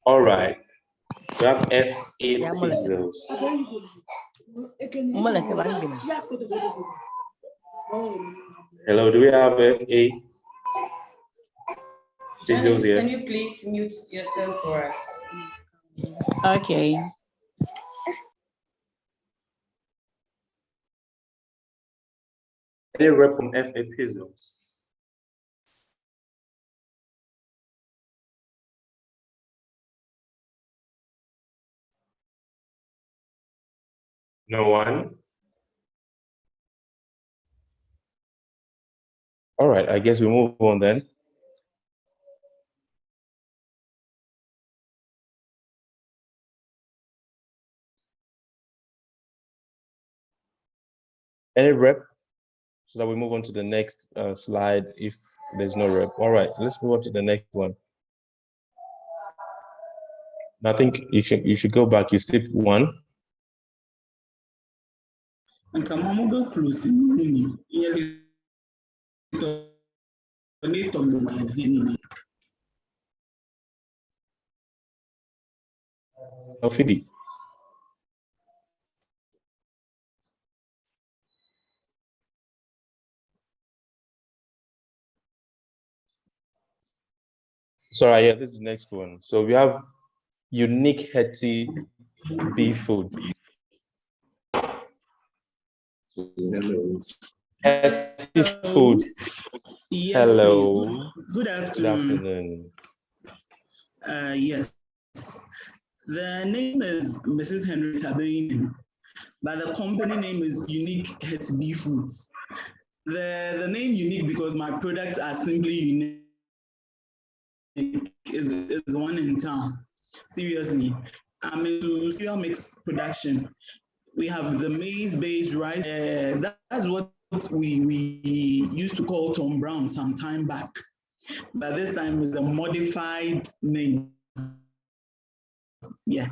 All right. We have FA Pizzles. Hello, do we have FA Pizzles here? Can you please mute yourself for us? Okay. Any rep from FA Pizzles? No one? All right, I guess we move on then. Any rep? So that we move on to the next slide if there's no rep. All right, let's move on to the next one. I think you should go back. You skipped one. Oh, Phoebe. Sorry, yeah, this is the next one. So we have unique Hetty beef food. Hello. Hetty food. Yes, Hello. Good afternoon. Good afternoon. Yes. The name is Mrs. Henrietta Bain, but the company name is Unique HB Foods. The name unique because my products are simply unique. Is one in town. Seriously, I'm into cereal mix production. We have the maize-based rice. That's what we used to call Tom Brown some time back, but this time is a modified name. Yeah,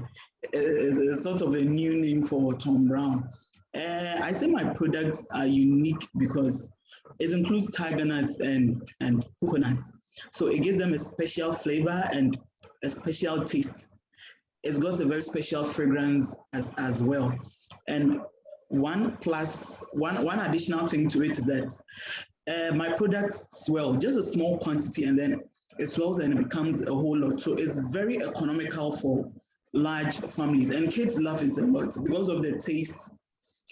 it's sort of a new name for Tom Brown. I say my products are unique because it includes tiger nuts and coconuts. So it gives them a special flavor and a special taste. It's got a very special fragrance as well. And one additional thing to it is that my products swell, just a small quantity, and then it swells and it becomes a whole lot. So it's very economical for large families, and kids love it a lot because of the taste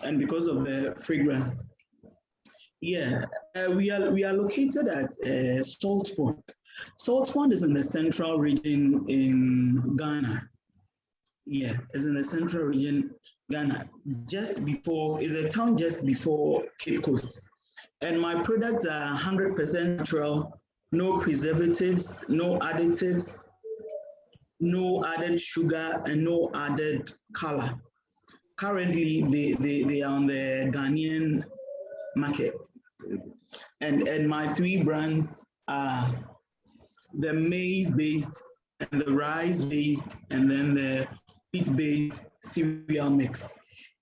and because of the fragrance. Yeah, we are located at Salt Pond. Salt Pond is in the central region in Ghana. Yeah, it's in the central region, Ghana. It's a town just before Cape Coast. And my products are 100% natural, no preservatives, no additives, no added sugar, and no added color. Currently, they are on the Ghanaian market. And my three brands are the maize-based and the rice-based and then the wheat-based cereal mix.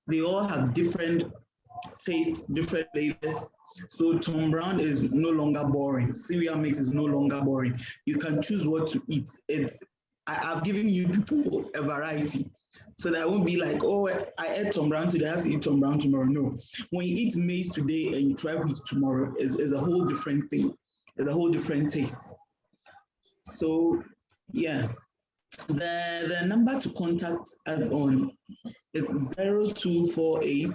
They all have different tastes, different flavors. So Tom Brown is no longer boring. Cereal mix is no longer boring. You can choose what to eat. I've given you people a variety. So that won't be like, oh, I ate Tom Brown today, I have to eat Tom Brown tomorrow. No. When you eat maize today and you try wheat tomorrow, is a whole different thing. It's a whole different taste. So yeah, the number to contact us on is 0248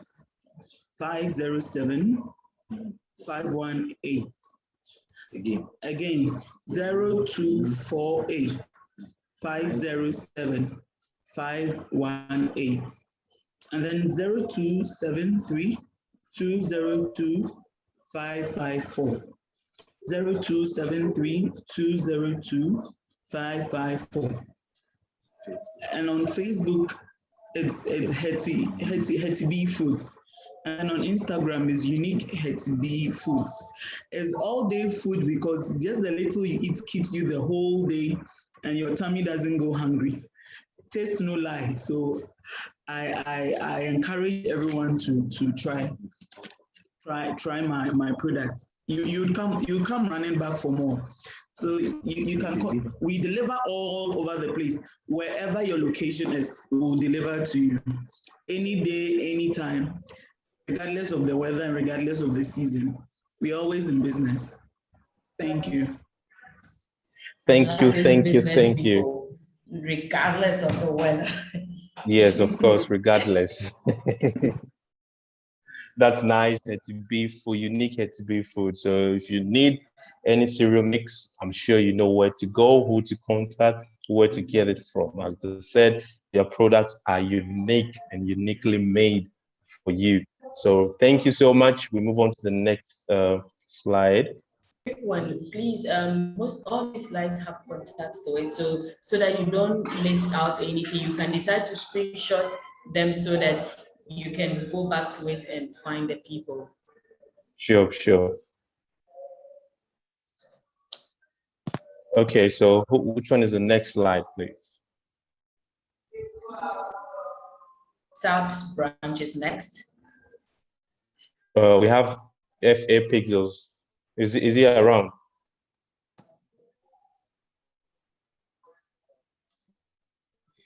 507 518. Again, 0248 507 518. And then 0273 202 554. 0273 202 554. And on Facebook, it's Hetty B Foods. And on Instagram is Unique Hetty B Foods. It's all day food because just the little you eat keeps you the whole day and your tummy doesn't go hungry. Taste no lie. So I encourage everyone to try my products. You come running back for more. So you can call, we deliver all over the place. Wherever your location is, we will deliver to you. Any day, anytime, regardless of the weather and regardless of the season. We're always in business. Thank you. Thank you, thank you, thank you. Regardless of the weather. Yes, of course, regardless. That's nice. Hetty B Food, unique Hetty B Food. So if you need any cereal mix, I'm sure you know where to go, who to contact, where to get it from. As they said, their products are unique and uniquely made for you. So thank you so much. We move on to the next slide. Quick one, please. Most all these slides have contacts to it, so that you don't miss out anything. You can decide to screenshot them so that you can go back to it and find the people. Sure, sure. Okay, so which one is the next slide, please? SABS branch is next. We have FA Pixels. Is he around?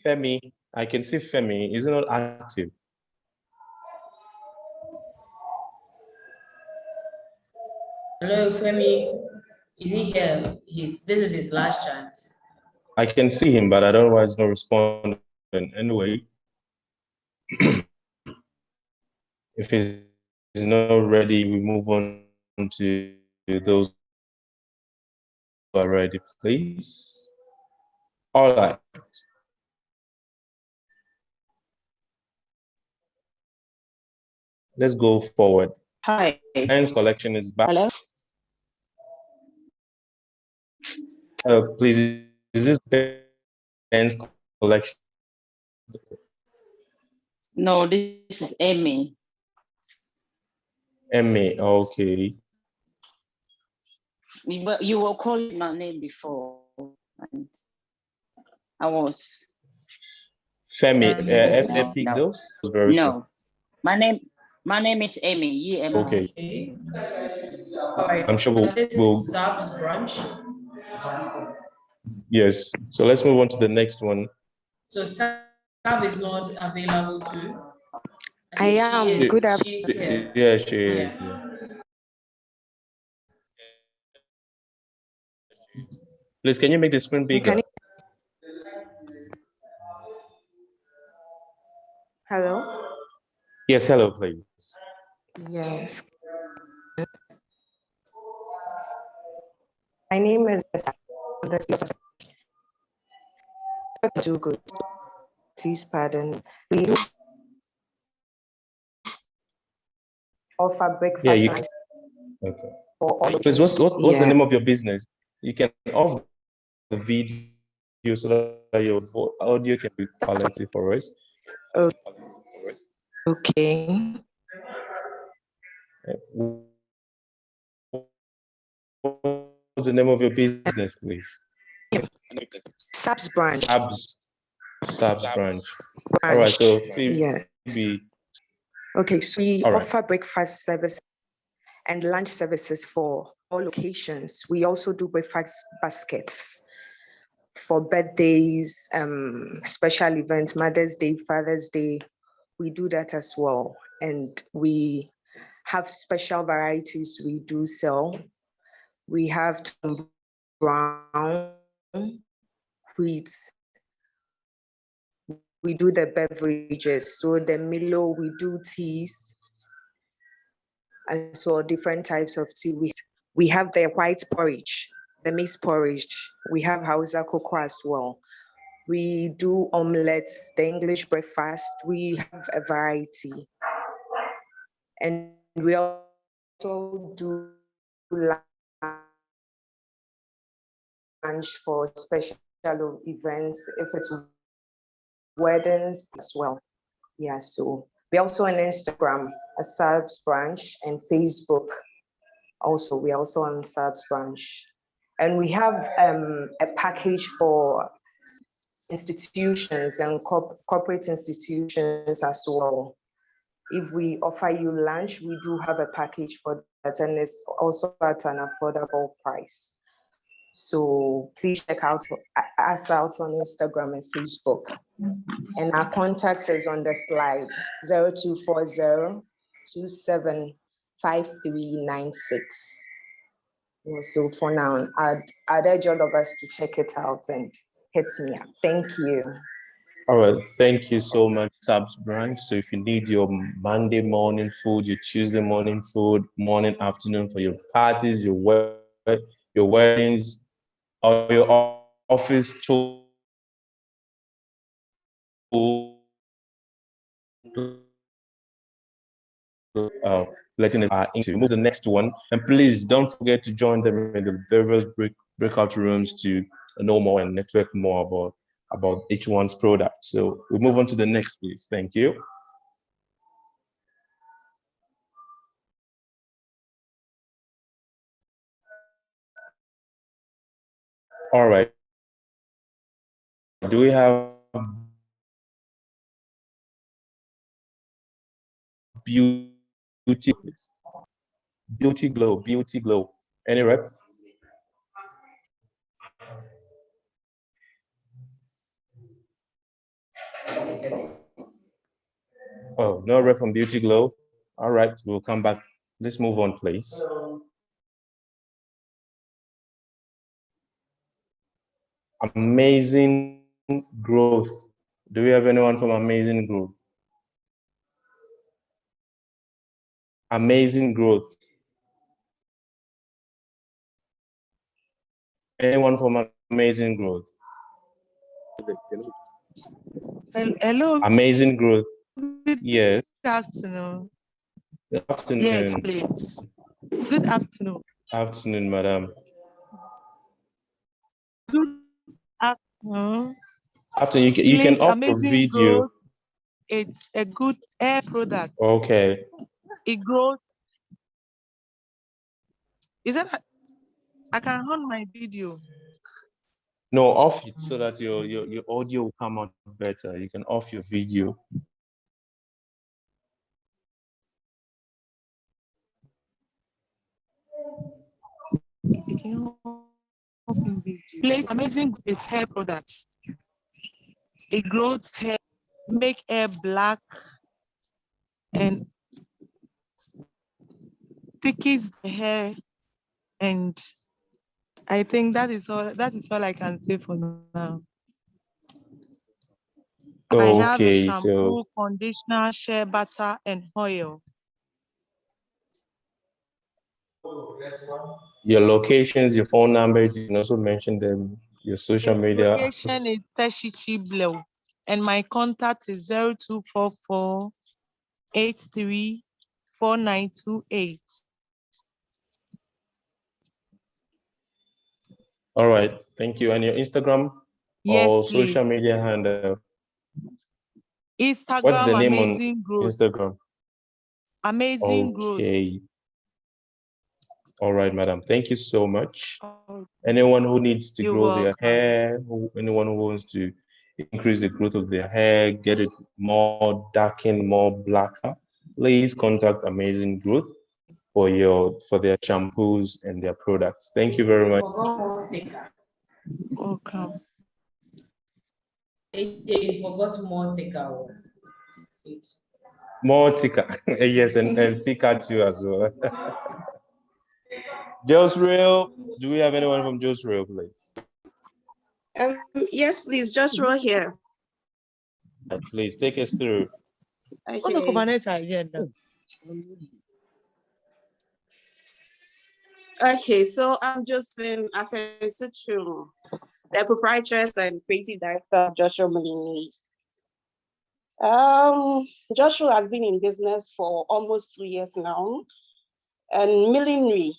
Femi, I can see Femi. Is he not active? Hello, Femi. Is he here? This is his last chance. I can see him, but I don't know why he's not responding. Anyway, if he's not ready, we move on to those who are ready, please. All right. Let's go forward. Hi. Pens collection is back. Hello. Please, is this Pens collection? No, this is Amy. Emmy, okay. You were calling my name before, and I was. Femi, FA Pixels? No, my name is Amy. Okay. All right. I'm sure we'll SABS branch. Yes. So let's move on to the next one. So SAB is not available too. I am. Good afternoon. Yeah, she is. Yeah. Please, can you make the screen bigger? Hello? Yes, hello, please. Yes. My name is do good. please pardon. We offer breakfast Yeah, you and can. Okay. for all Please, what's the yeah. name of your business? You can off the video so that your audio can be quality for us. Okay. What's the name of your business, please? Subs branch. Subs branch. All right, so Yeah. Okay, so we All right. offer breakfast service and lunch services for all locations. We also do breakfast baskets for birthdays, special events, Mother's Day, Father's Day. We do that as well. And we have special varieties we do sell. We have brown, wheat. We do the beverages. So the Milo, we do teas as well, different types of tea. We have the white porridge, the mixed porridge. We have Hausa cocoa as well. We do omelets, the English breakfast. We have a variety. And we also do lunch for special events, if it's weddings as well. Yeah, so we also on Instagram, a Subs branch, and Facebook. Also, we also on Subs branch. And we have a package for institutions and corporate institutions as well. If we offer you lunch, we do have a package for that, and it's also at an affordable price. So please check us out on Instagram and Facebook. And our contact is on the slide, 0240 275396. So for now, I'd urge all of us to check it out and hit me up. Thank you. All right, thank you so much, Subs branch. So if you need your Monday morning food, your Tuesday morning food, morning, afternoon for your parties, your weddings, or your office tool, letting us into move the next one. And please don't forget to join them in the various breakout rooms to know more and network more about each one's product. So we move on to the next, please. Thank you. All right. Do we have Beauty Glow? Any rep? Oh, no rep from Beauty Glow. All right, we'll come back. Let's move on, please. Amazing Growth. Do we have anyone from Amazing Growth? Amazing Growth. Anyone from Amazing Growth? Hello. Amazing Growth. Yes. Good afternoon. Good afternoon. Yes, please. Good afternoon. Afternoon, madam. Good afternoon. Afternoon, you can off your video. Growth, it's a good hair product. Okay. It grows. Is that I can on my video? No, off it so that your audio will come out better. You can off your video. Place Amazing its hair products. It grows hair, make hair black, and thickens the hair. And I think that is all I can say for now. I have a shampoo, conditioner, shea butter, and oil. Your locations, your phone numbers, you can also mention them, your social media. Location is Teshichi Blow. And my contact is 0244 834928. All right, thank you. And your Instagram Yes, or please. social media handle? What's the Instagram, name on Amazing Growth. Instagram? Amazing Growth. Okay. All right, madam. Thank you so much. Oh, Anyone who needs to you're grow their welcome. hair, anyone who wants to increase the growth of their hair, get it more darkened, more blacker, please contact Amazing Growth for their shampoos and their products. Thank you very much. Welcome. AJ, you forgot more thicker. More thicker. Yes, and thicker too as well. Josrael, do we have anyone from Josrael, please? Yes, please, Joshua here. Please take us through. Okay, so I'm Josephine Asensuchu, the proprietress and creative director of Joshua Millennium. Joshua has been in business for almost 2 years now. And millinery,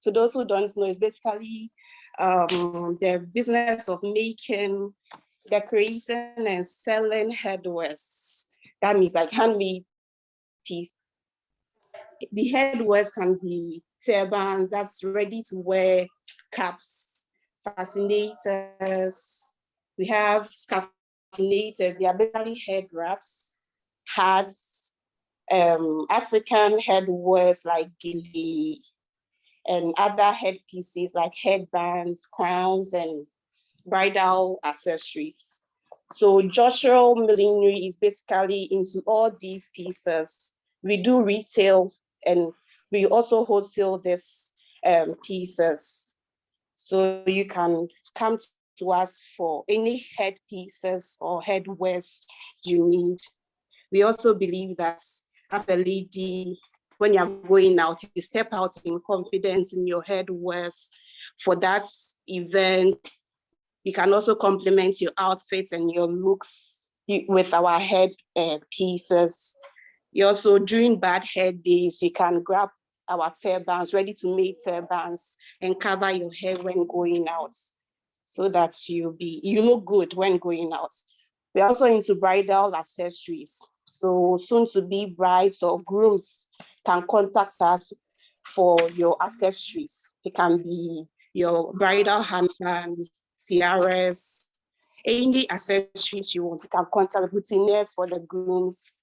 to those who don't know, is basically the business of making, decorating, and selling headwears. That means like handmade piece. The headwears can be turbans, that's ready to wear, caps, fascinators. We have scarfinators, they are basically head wraps, hats, African headwears like gili, and other headpieces like headbands, crowns, and bridal accessories. So Joshua Millinery is basically into all these pieces. We do retail and we also wholesale these pieces. So you can come to us for any headpieces or headwears you need. We also believe that as a lady, when you're going out, you step out in confidence in your headwears for that event. You can also complement your outfits and your looks with our head pieces. You also, during bad hair days, you can grab our turbans, ready to make turbans, and cover your hair when going out so that you look good when going out. We're also into bridal accessories. So soon to be brides or grooms can contact us for your accessories. It can be your bridal handband, tiaras, any accessories you want. You can contact boutineers for the grooms,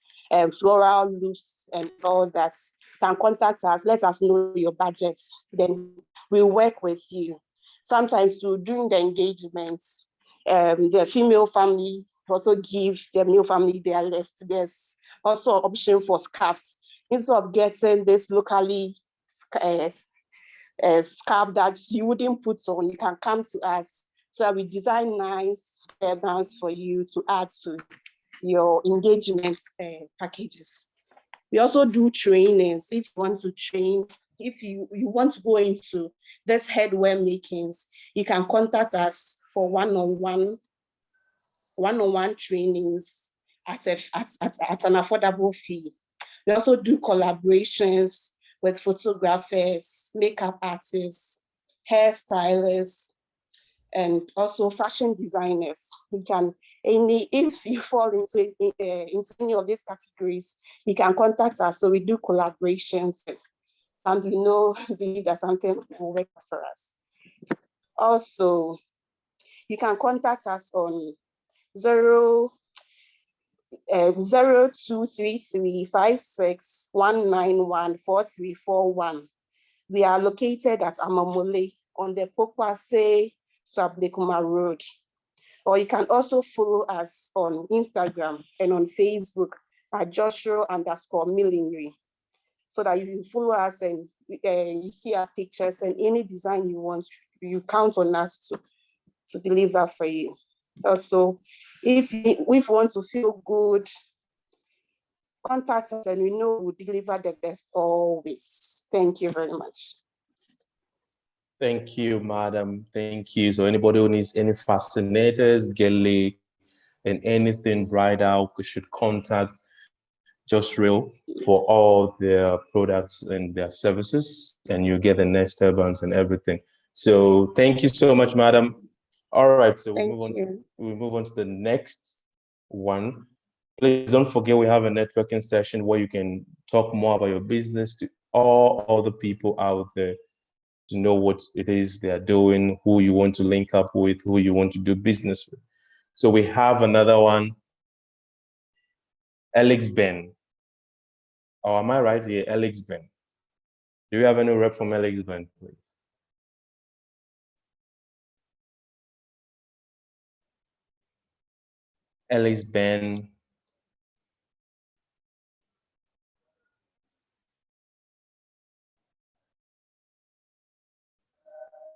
floral loops and all that. You can contact us, let us know your budget, then we'll work with you. Sometimes during the engagements, the female family also give the male family their list. There's also an option for scarves. Instead of getting this locally scarf that you wouldn't put on, you can come to us. So we design nice turbans for you to add to your engagement packages. We also do trainings. If you want to train, if you want to go into this headwear makings, you can contact us for one-on-one trainings at an affordable fee. We also do collaborations with photographers, makeup artists, hairstylists, and also fashion designers. If you fall into any of these categories, you can contact us. So we do collaborations. And believe that something will work for us. Also, you can contact us on 023356191441. We are located at Amamole on the Pokwase Sabdekuma Road. Or you can also follow us on Instagram and on Facebook at Joshua_Millinery, so that you can follow us and you see our pictures and any design you want, you count on us to deliver for you. Also, if you want to feel good, contact us and we know we'll deliver the best always. Thank you very much. Thank you, madam. Thank you. So anybody who needs any fascinators, gele, and anything bridal, you should contact Just Real for all their products and their services, and you get the nest turbans and everything. So thank you so much, madam. All right, so Thank you. we move on to the next one. Please don't forget we have a networking session where you can talk more about your business to all other people out there to know what it is they are doing, who you want to link up with, who you want to do business with. So we have another one, Alex Ben. Oh, am I right here? Alex Ben. Do you have any rep from Alex Ben, please? Alex Ben.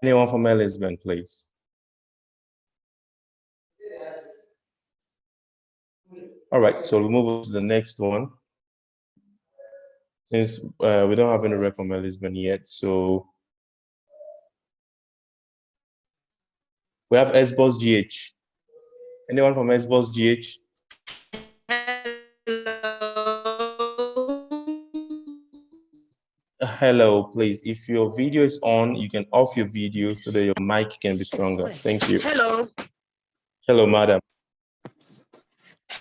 Anyone from Alex Ben, please? All right, so we'll move on to the next one. Since we don't have any rep from Lisbon yet, so we have S-Boss GH. Anyone from S-Boss GH? Hello, please. If your video is on, you can off your video so that your mic can be stronger. Thank you. Hello. Hello, madam.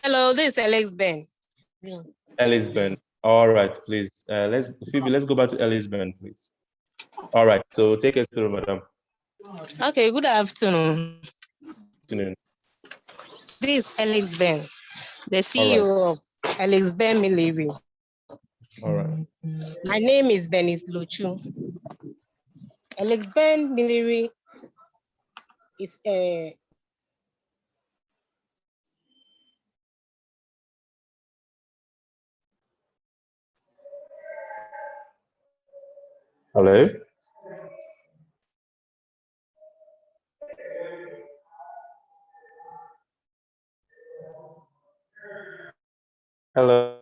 Hello, this is Alex Ben. Alex Ben. All right, please. Phoebe, let's go back to Alex Ben, please. All right, so take us through, madam. Okay, good afternoon. Afternoon. This is Alex Ben, the CEO of Alex Ben Milleri. All right. My name is Benis Lochu. Alex Ben Milleri is a Hello. Hello.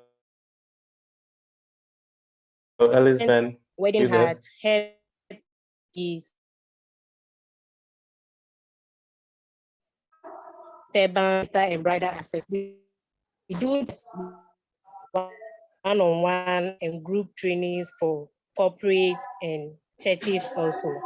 Alex Ben. wedding hat, hair is turban and bridal accessories. We do one-on-one and group trainings for corporate and churches also.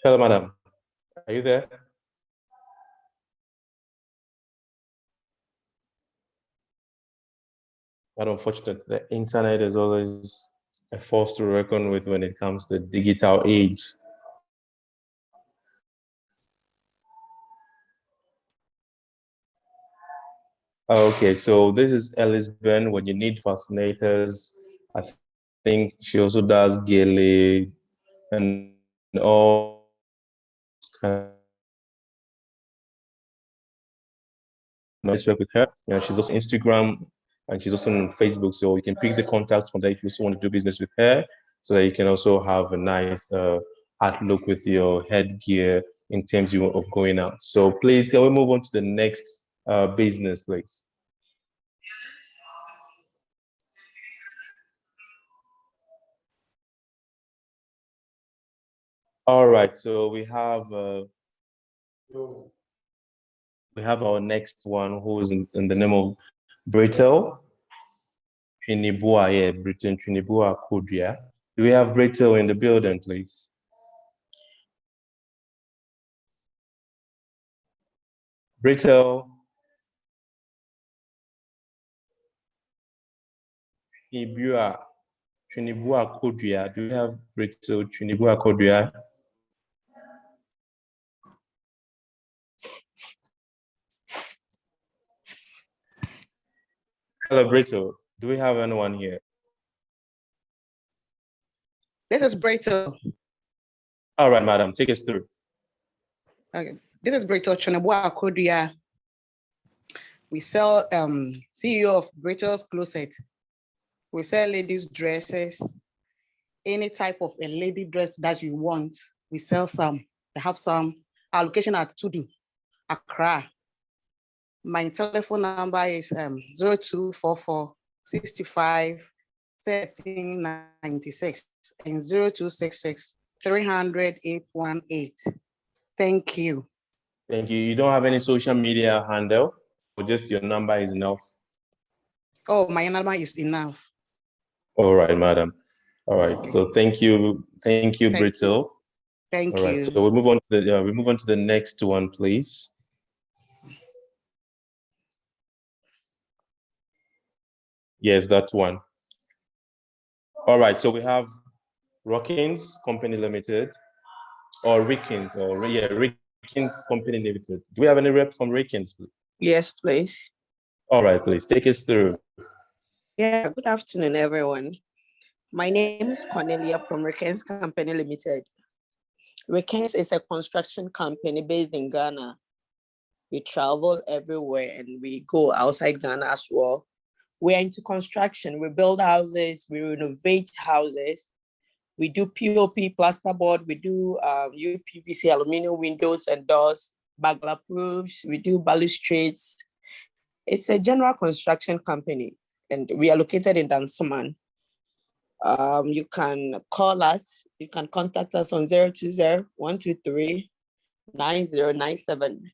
Hello, madam. Are you there? But unfortunately, the internet is always a force to reckon with when it comes to digital age. Okay, so this is Ellis Ben. When you need fascinators, I think she also does gele and all kind of work with her. You know, she's also Instagram and she's also on Facebook, so you can pick the contacts from there if you also want to do business with her, so that you can also have a nice outlook with your headgear in terms of going out. So please, can we move on to the next business, please? All right, so we have our next one, who is in the name of Brittle Trinibua. Yeah, Britain Trinibua Kudria. Do we have Brittle in the building, please? Brittle Trinibua Kudria. Do we have Brittle Trinibua Kudria? Hello, Brittle. Do we have anyone here? This is Brittle. All right, madam, take us through. Okay. This is Brittle Trinibua Kudria. We sell CEO of Brittle's Closet. We sell ladies' dresses, any type of a lady dress that you want. We sell some. I have some allocation at Tudu, Accra. My telephone number is 0244 65 1396 and 0266 300 818. Thank you. Thank you. You don't have any social media handle, or just your number is enough? Oh, my number is enough. All right, madam. All right. So thank you, Brittle. Thank All right. you. So we move on to the next one, please. Yes, that one. All right. So we have Rockins Company Limited, or Rickens, Rickens Company Limited. Do we have any rep from Rickens? Yes, please. All right, please take us through. Yeah, good afternoon, everyone. My name is Cornelia from Rickens Company Limited. Rickens is a construction company based in Ghana. We travel everywhere and we go outside Ghana as well. We're into construction. We build houses, we renovate houses. We do POP, plasterboard, we do UPVC, aluminum windows and doors, burglar proofs, we do balustrades. It's a general construction company and we are located in Dansoman. You can call us, you can contact us on 020-123-9097.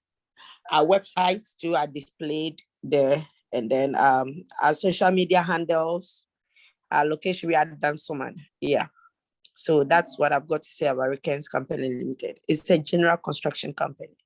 Our websites too are displayed there. And then our social media handles, our location, we are Dansoman. Yeah. So that's what I've got to say about Rickens Company Limited. It's a general construction company.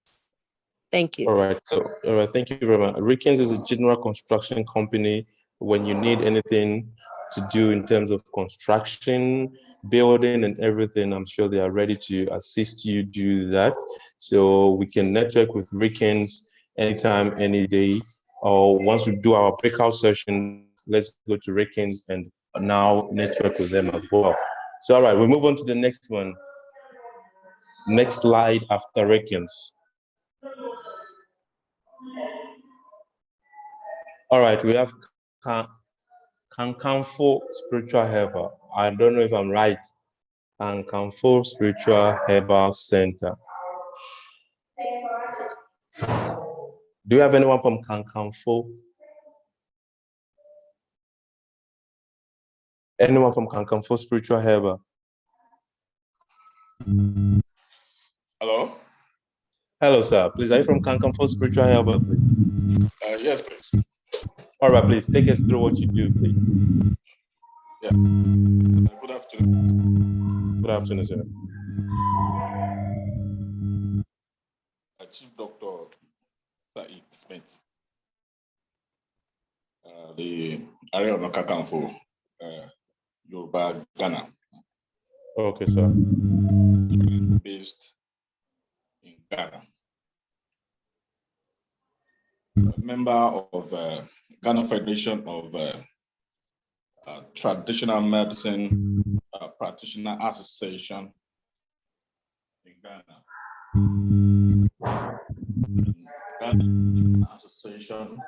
Thank you. All right. So, all right. Thank you very much. Rickens is a general construction company. When you need anything to do in terms of construction, building, and everything, I'm sure they are ready to assist you do that. So we can network with Rickens anytime, any day. Or once we do our breakout session, let's go to Rickens and now network with them as well. So, all right, we'll move on to the next one. Next slide after Rickens. All right, we have Kankanfo Spiritual Herbal. I don't know if I'm right. Kankanfo Spiritual Herbal Center. Do you have anyone from Kankanfo? Anyone from Kankanfo Spiritual Herbal? Hello? Hello, sir. Please, are you from Kankanfo Spiritual Herbal, please? Yes, please. All right, please, take us through what you do, please. Yeah. Good afternoon. Good afternoon, sir. Chief Dr. Said Smith, the area of Kankanfo, Yoruba, Ghana. Okay, sir. Based in Ghana. A member of Ghana Federation of Traditional Medicine Practitioner Association in Ghana. Ghana Association.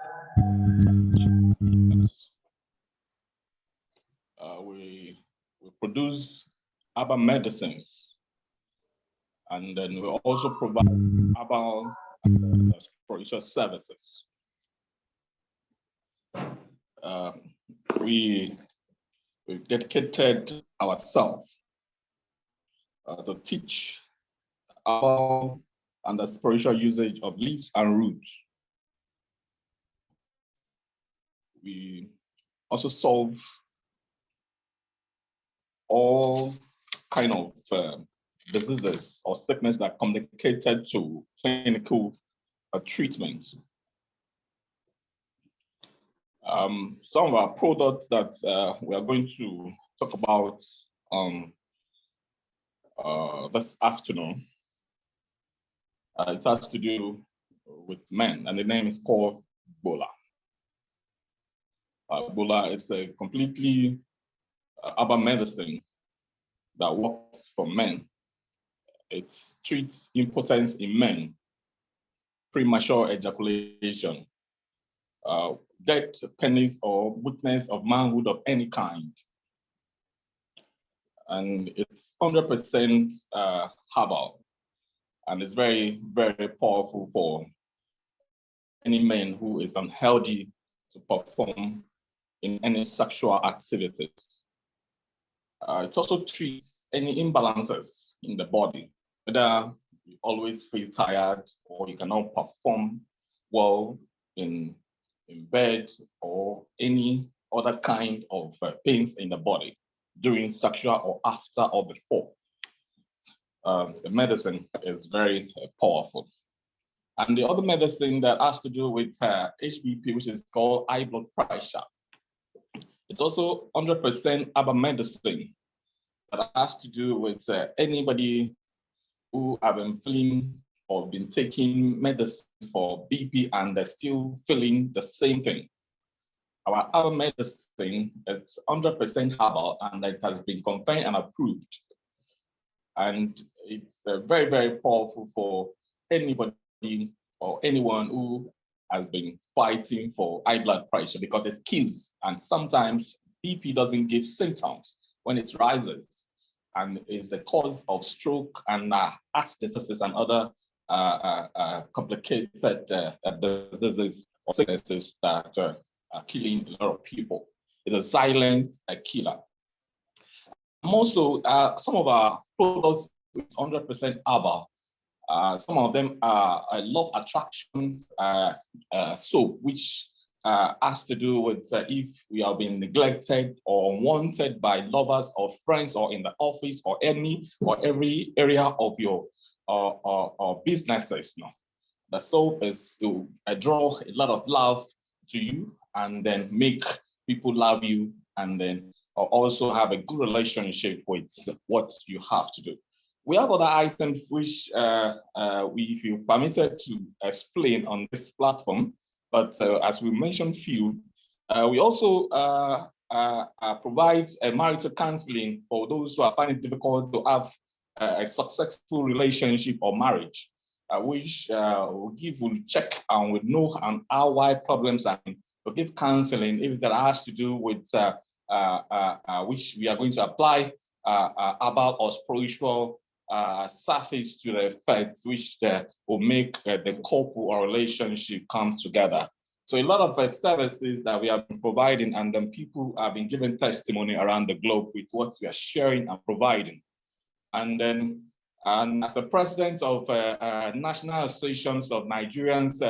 We produce herbal medicines, and then we also provide herbal spiritual services. We've dedicated ourselves to teach about and the spiritual usage of leaves and roots. We also solve all kind of diseases or sickness that are communicated to clinical treatment. Some of our products that we are going to talk about this afternoon, it has to do with men, and the name is called Bola. Bola is a completely herbal medicine that works for men. It treats impotence in men, premature ejaculation, death, penis, or weakness of manhood of any kind. And it's 100% herbal. And it's very, very powerful for any man who is unhealthy to perform in any sexual activities. It also treats any imbalances in the body, whether you always feel tired or you cannot perform well in bed or any other kind of pains in the body during sexual or after or before. The medicine is very powerful. And the other medicine that has to do with HBP, which is called high blood pressure. It's also 100% herbal medicine that has to do with anybody who have been feeling or been taking medicine for BP and they're still feeling the same thing. Our herbal medicine, it's 100% herbal and it has been confirmed and approved. And it's very, very powerful for anybody or anyone who has been fighting for high blood pressure because it kills. And sometimes BP doesn't give symptoms when it rises and is the cause of stroke and heart diseases and other complicated diseases or sicknesses that are killing a lot of people. It's a silent killer. Also, some of our products with 100% herbal. Some of them are love attractions soap, which has to do with if we have been neglected or unwanted by lovers or friends or in the office or any or every area of your businesses. No, the soap is to draw a lot of love to you and then make people love you and then also have a good relationship with what you have to do. We have other items which if you permitted to explain on this platform, but as we mentioned few, we also provide marital counseling for those who are finding it difficult to have a successful relationship or marriage, which will check and will know on how wide problems and will give counseling if that has to do with which we are going to apply about or spiritual surface to the effects which will make the couple or relationship come together. So a lot of services that we have been providing, and then people have been giving testimony around the globe with what we are sharing and providing. And then, as the president of National Associations of Nigerians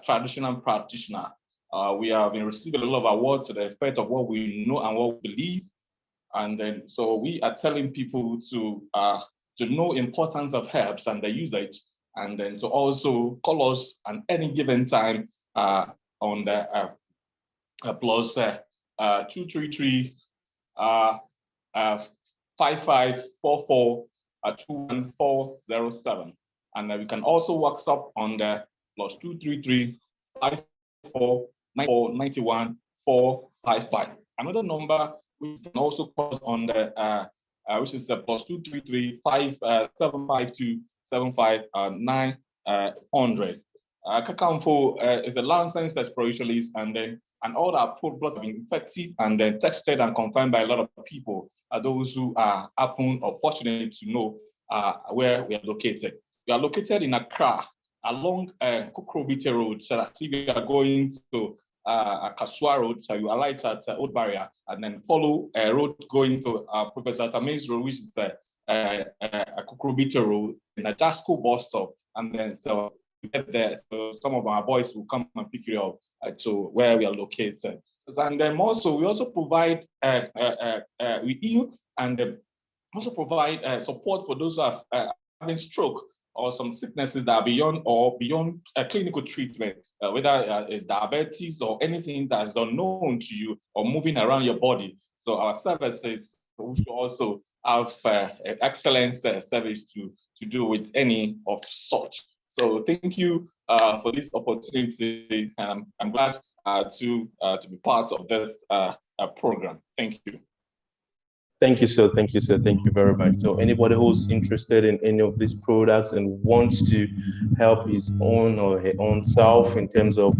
Traditional Practitioners, we have been receiving a lot of awards to the effect of what we know and what we believe. And then, so we are telling people to know importance of herbs and the usage, and then to also call us at any given time on the plus 233 5544 21407, and we can also WhatsApp on the plus 233 54 91 455. Another number we can also call on the which is the plus 233 5752 75900. Kakamfo is a licensed spiritualist, and all our products have been effective and then tested and confirmed by a lot of people. Those who are happen or fortunate to know where we are located. We are located in Accra along Kukrobite Road. So if you are going to Kasua Road, so you alight at Old Barrier and then follow a road going to Professor Tamiz Road, which is Kukrobite Road in a Jasco bus stop, and then so you get there. So some of our boys will come and pick you up to where we are located. And then also we also provide we heal and also provide support for those who are having stroke or some sicknesses that are beyond clinical treatment, whether it's diabetes or anything that is unknown to you or moving around your body. So our services we should also have excellent service to do with any of such. So thank you for this opportunity, and I'm glad to be part of this program. Thank you. Thank you, sir. Thank you, sir. Thank you very much. So anybody who's interested in any of these products and wants to help his own or her own self in terms of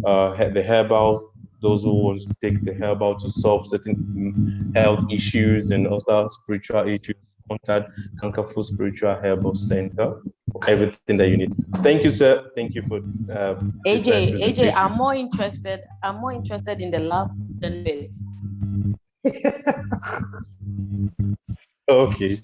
the herbals, those who want to take the herbal to solve certain health issues and also spiritual issues, contact Kankafu Spiritual Herbal Center. everything that you need. Thank you, sir. Thank you for this nice AJ, presentation. I'm more interested in the lab than it. Okay.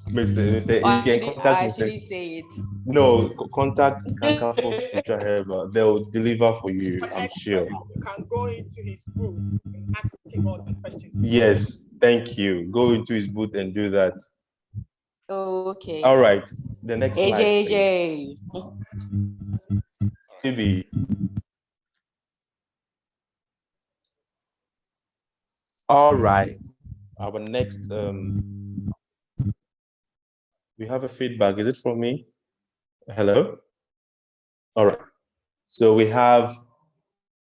Mr. I You can contact Mr. actually say it. No, contact Kankafo Spiritual Herb. They'll deliver for you, I'm sure. You can go into his booth and ask him all the questions. Yes, thank you. Go into his booth and do that. Okay. All right. The next slide. AJ. Maybe. All right. Our next we have a feedback. Is it from me? Hello? All right. So we have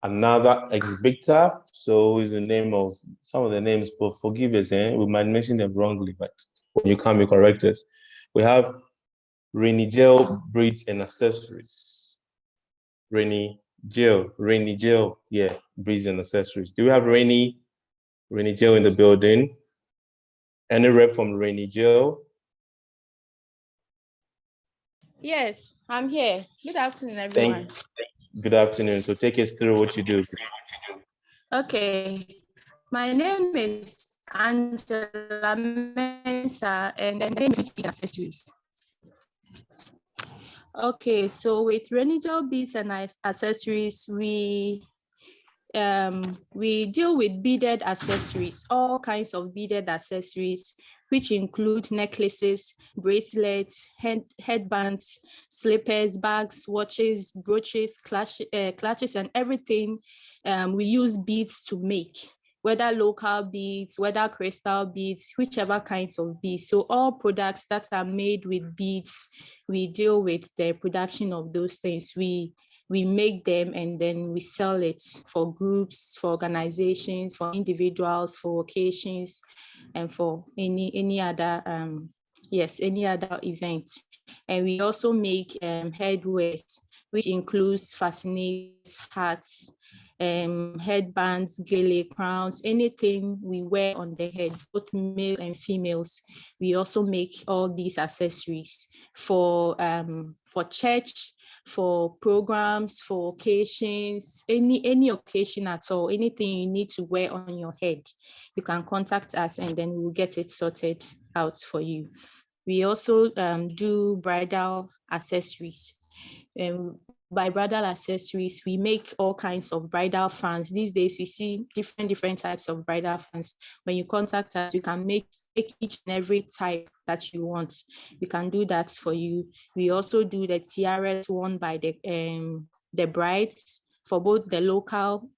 another ex-victor. So is the name of some of the names, but forgive us, we might mention them wrongly, but when you come, you correct us. We have Rainy Gel Breeds and Accessories. Rainy Gel, yeah, Breeds and Accessories. Do we have Rainy Gel in the building? Any rep from Rainy Gel? Yes, I'm here. Good afternoon, everyone. Good afternoon. So take us through what you do. Okay, my name is Angela Mensah, and the name is Accessories. Okay, so with Rainy Gel Beads and Accessories, we deal with beaded accessories, all kinds of beaded accessories, which include necklaces, bracelets, headbands, slippers, bags, watches, brooches, clutches, and everything we use beads to make, whether local beads, whether crystal beads, whichever kinds of beads. So all products that are made with beads, we deal with the production of those things. We make them and then we sell it for groups, for organizations, for individuals, for occasions, and for any other any other event. And we also make headwear, which includes fascinators, hats, headbands, gele, crowns, anything we wear on the head, both male and females. We also make all these accessories for church, for programs, for occasions, any occasion at all, anything you need to wear on your head, you can contact us and then we'll get it sorted out for you. We also do bridal accessories. By bridal accessories, we make all kinds of bridal fans. These days, we see different types of bridal fans. When you contact us, you can make each and every type that you want. We can do that for you. We also do the tiaras worn by the brides for both the local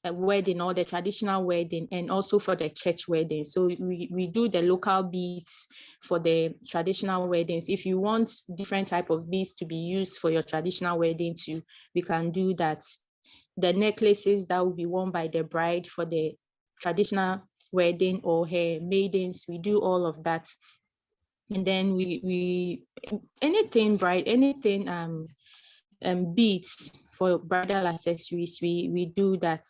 wedding or the traditional wedding and also for the church wedding. So we do the local beads for the traditional weddings. If you want different type of beads to be used for your traditional wedding too, we can do that. The necklaces that will be worn by the bride for the traditional wedding or her maidens, we do all of that. And then we anything beads for bridal accessories, we do that.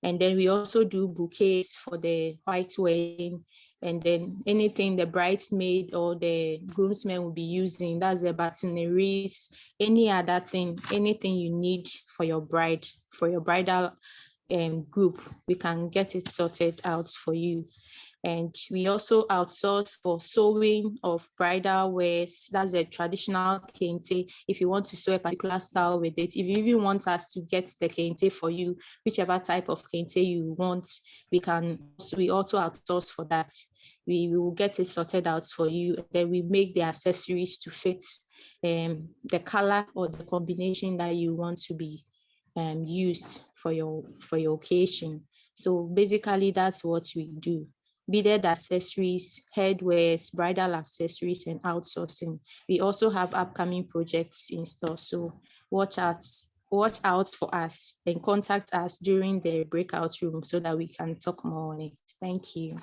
And then we also do bouquets for the white wedding, and then anything the bridesmaid or the groomsmen will be using, that's the batoneries, any other thing, anything you need for your bride, for your bridal group, we can get it sorted out for you. And we also outsource for sewing of bridal wears. That's a traditional kente. If you want to sew a particular style with it, if you even want us to get the kente for you, whichever type of kente you want, we also outsource for that. We will get it sorted out for you. Then we make the accessories to fit the color or the combination that you want to be used for your occasion. So basically, that's what we do. Beaded accessories, headwears, bridal accessories, and outsourcing. We also have upcoming projects in store, so watch out for us and contact us during the breakout room so that we can talk more on it. Thank you.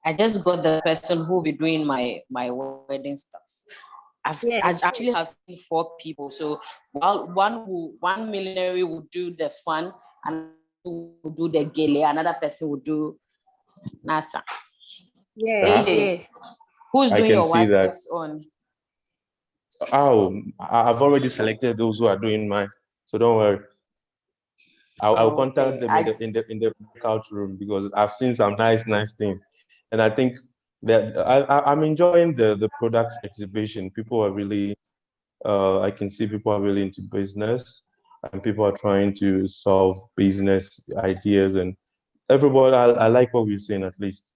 I just got the person who will be doing my wedding stuff. I actually have seen 4 people. So one millionaire will do the fun, and will do the gele, another person will do NASA. Yes. Who Who's I doing can your see that. wipes on? Oh, I've already selected those who are doing mine, so don't worry. I'll contact them in the breakout room because I've seen some nice things, and I think that I'm enjoying the products exhibition. People are really, I can see people are really into business, and people are trying to solve business ideas, and everybody. I like what we've seen. At least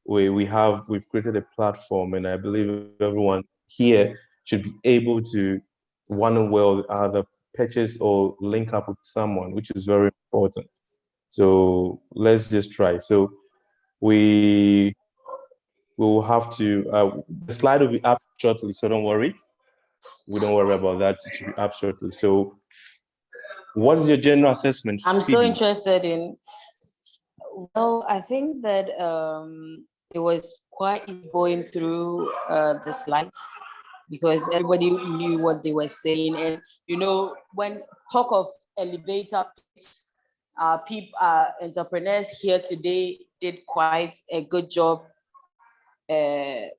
we've created a platform, and I believe everyone here should be able to one way or the other purchase or link up with someone, which is very important. So let's just try. So we will have to, the slide will be up shortly, so don't worry. We don't worry about that, it will be up shortly. So what is your general assessment? I'm so Phoebe? interested in, well, I think that it was quite easy going through the slides because everybody knew what they were saying. And, you know, when talk of elevator pitch, entrepreneurs here today did quite a good job in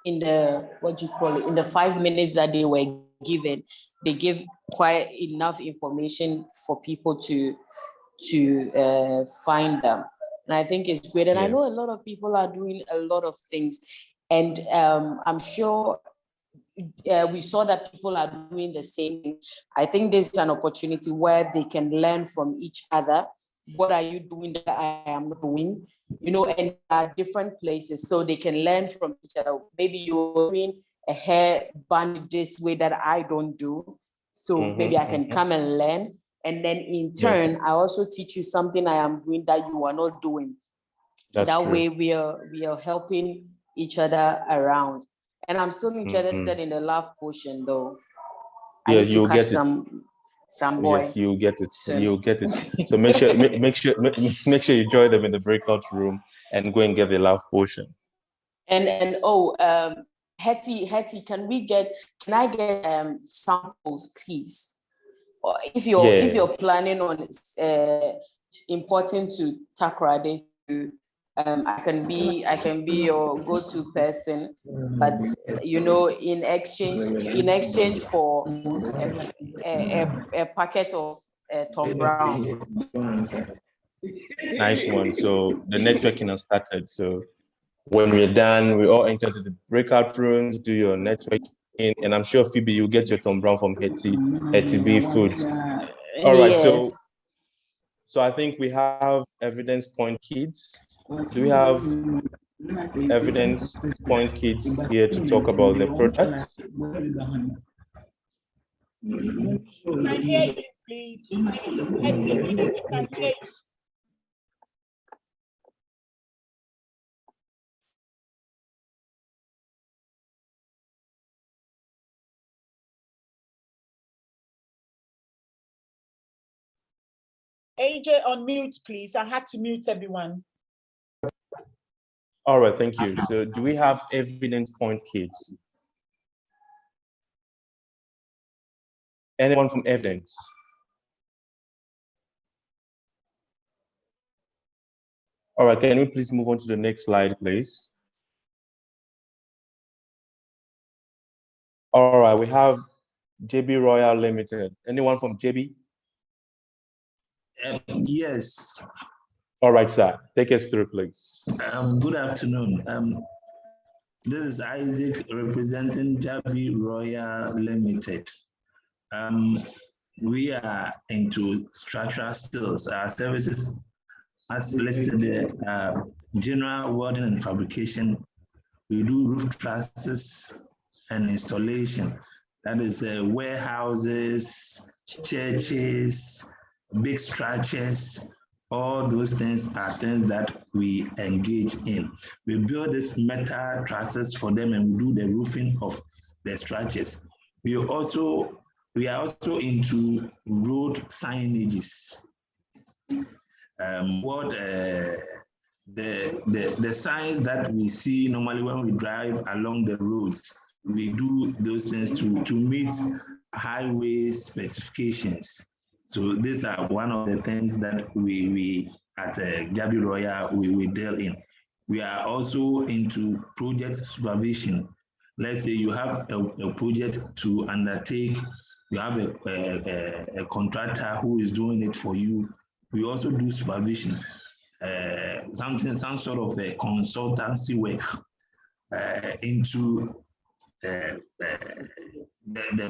the, what do you call it, in the 5 minutes that they were given. They give quite enough information for people to find them. And I think it's great. And I know a lot of people are doing a lot of things. And I'm sure we saw that people are doing the same thing. I think there's an opportunity where they can learn from each other. What are you doing that I am not doing? You know, and different places so they can learn from each other. Maybe you're doing a hair band this way that I don't do. So maybe I can come and learn. And then in turn, I also teach you something I am doing that you are not doing. That way we are helping each other around. And I'm still interested in the love potion though. Yeah, you'll get some boy. Yes, you'll get it. Soon. You'll get it. So make sure you join them in the breakout room and go and get the love potion. And Hetty, can I get samples, please? Or if you're planning on importing to Takoradi, I can be your go-to person, but you know, in exchange for a packet of Tom Brown. Nice one. So the networking has started. So when we're done, we all enter to the breakout rooms, do your networking, and I'm sure Phoebe, you'll get your Tom Brown from Hetty B Foods. All right. Yes. So I think we have evidence point kids. Do we have evidence point kids here to talk about the products? Can hear you, please. Can hear you. AJ, unmute, please. I had to mute everyone. All right, thank you. So do we have evidence point kids? Anyone from evidence? All right, can we please move on to the next slide, please? All right, we have JB Royal Limited. Anyone from JB? Yes. All right, sir. Take us through, please. Good afternoon. This is Isaac representing JB Royal Limited. We are into structural steels. Our services, as listed there, general welding and fabrication. We do roof trusses and installation. That is warehouses, churches, big structures. All those things are things that we engage in. We build these metal trusses for them and we do the roofing of the structures. We are also into road signages. The signs that we see normally when we drive along the roads, we do those things to meet highway specifications. So these are one of the things that we at JB Royal we deal in. We are also into project supervision. Let's say you have a project to undertake, you have a contractor who is doing it for you. We also do supervision, some sort of a consultancy work into the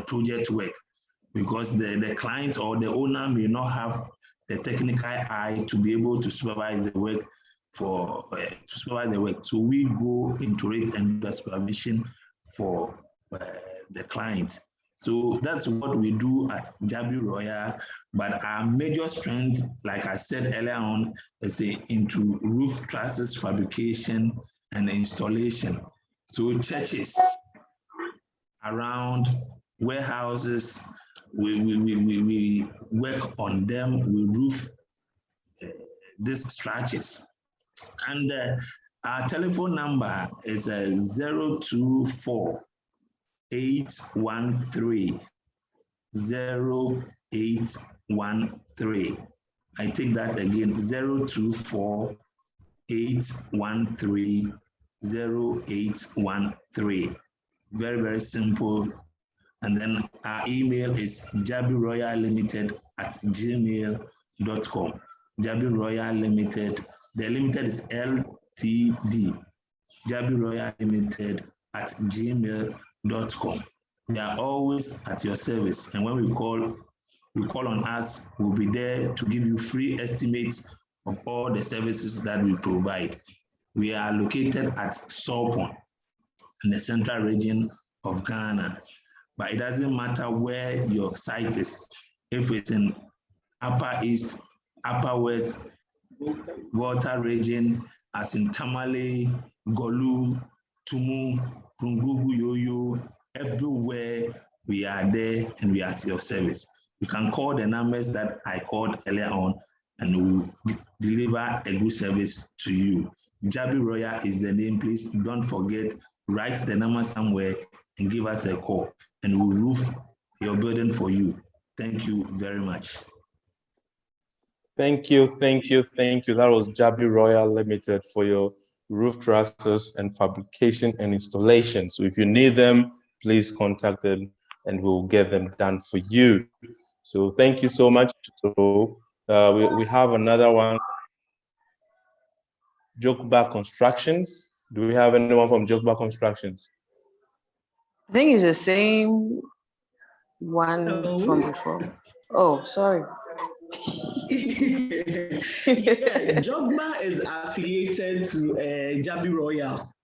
project work, because the client or the owner may not have the technical eye to be able to supervise the work So we go into it and do the supervision for the client. So that's what we do at Jabi Royal. But our major strength, like I said earlier on, is into roof trusses fabrication and installation. So churches around, warehouses, we work on them, we roof these structures. And our telephone number is 024 813 0813. I take that again, 024 813 0813. Very, very simple. And then our email is jabiroyallimited@gmail.com. jabiroyallimited, the limited is LTD, jabiroyallimited@gmail.com. We are always at your service. And when we call on us, we'll be there to give you free estimates of all the services that we provide. We are located at Sopon in the central region of Ghana. But it doesn't matter where your site is. If it's in Upper East, Upper West, Volta region, as in Tamale, Golu, Tumu, Pungugu, Yoyo, everywhere we are there and we are at your service. You can call the numbers that I called earlier on and we will deliver a good service to you. Jabi Royal is the name. Please don't forget, write the number somewhere and give us a call, and we'll roof your building for you. Thank you very much. Thank you. That was Jabi Royal Limited for your roof trusses and fabrication and installation. So if you need them, please contact them and we'll get them done for you. So thank you so much. So we have another one. Jokba Constructions. Do we have anyone from Jokba Constructions? I think it's the same one from before. Oh, sorry. Jokba is affiliated to Jabi Royal.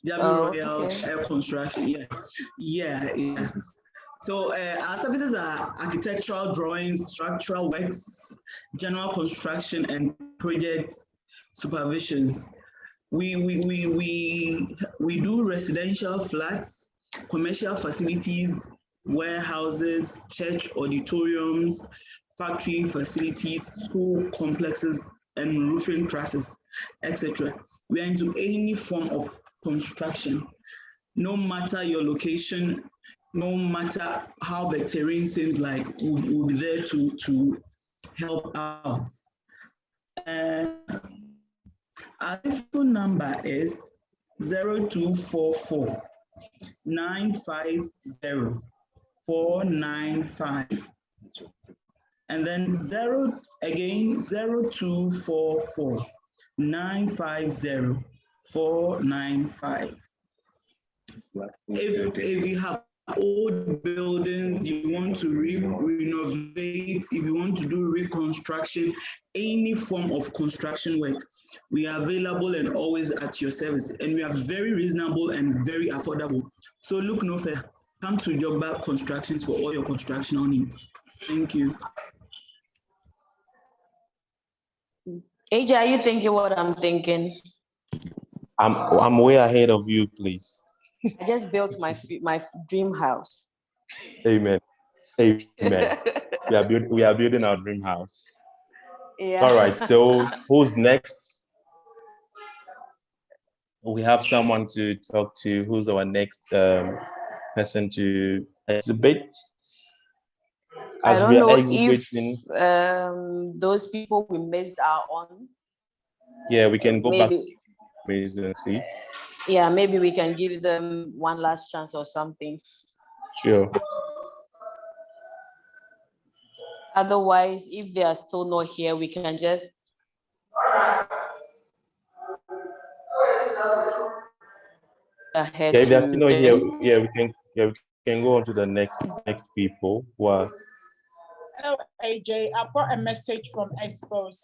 Royal Construction. Yes. So our services are architectural drawings, structural works, general construction, and project supervisions. We do residential flats, commercial facilities, warehouses, church auditoriums, factory facilities, school complexes, and roofing trusses, etc. We are into any form of construction. No matter your location, no matter how the terrain seems like, we'll be there to help out. Our phone number is 0244 950 495. And then 0244 950 495. If you have old buildings you want to renovate, if you want to do reconstruction, any form of construction work, we are available and always at your service, and we are very reasonable and very affordable. So look no further. Come to Jokba Constructions for all your constructional needs. Thank you. AJ, are you thinking what I'm thinking? I'm way ahead of you, please. I just built my dream house. Amen. We are building our dream house. Yeah. All right. So who's next? We have someone to talk to. Who's our next person to exhibit? As we are exhibiting, those people we missed are on. Yeah, we can go back. amazing. See, Yeah, maybe we can give them one last chance or something. sure. Otherwise, if they are still not here, we can just ahead Yeah, if they're still to not here, them. we can go on to the next people who are. Hello, AJ. I've got a message from Expos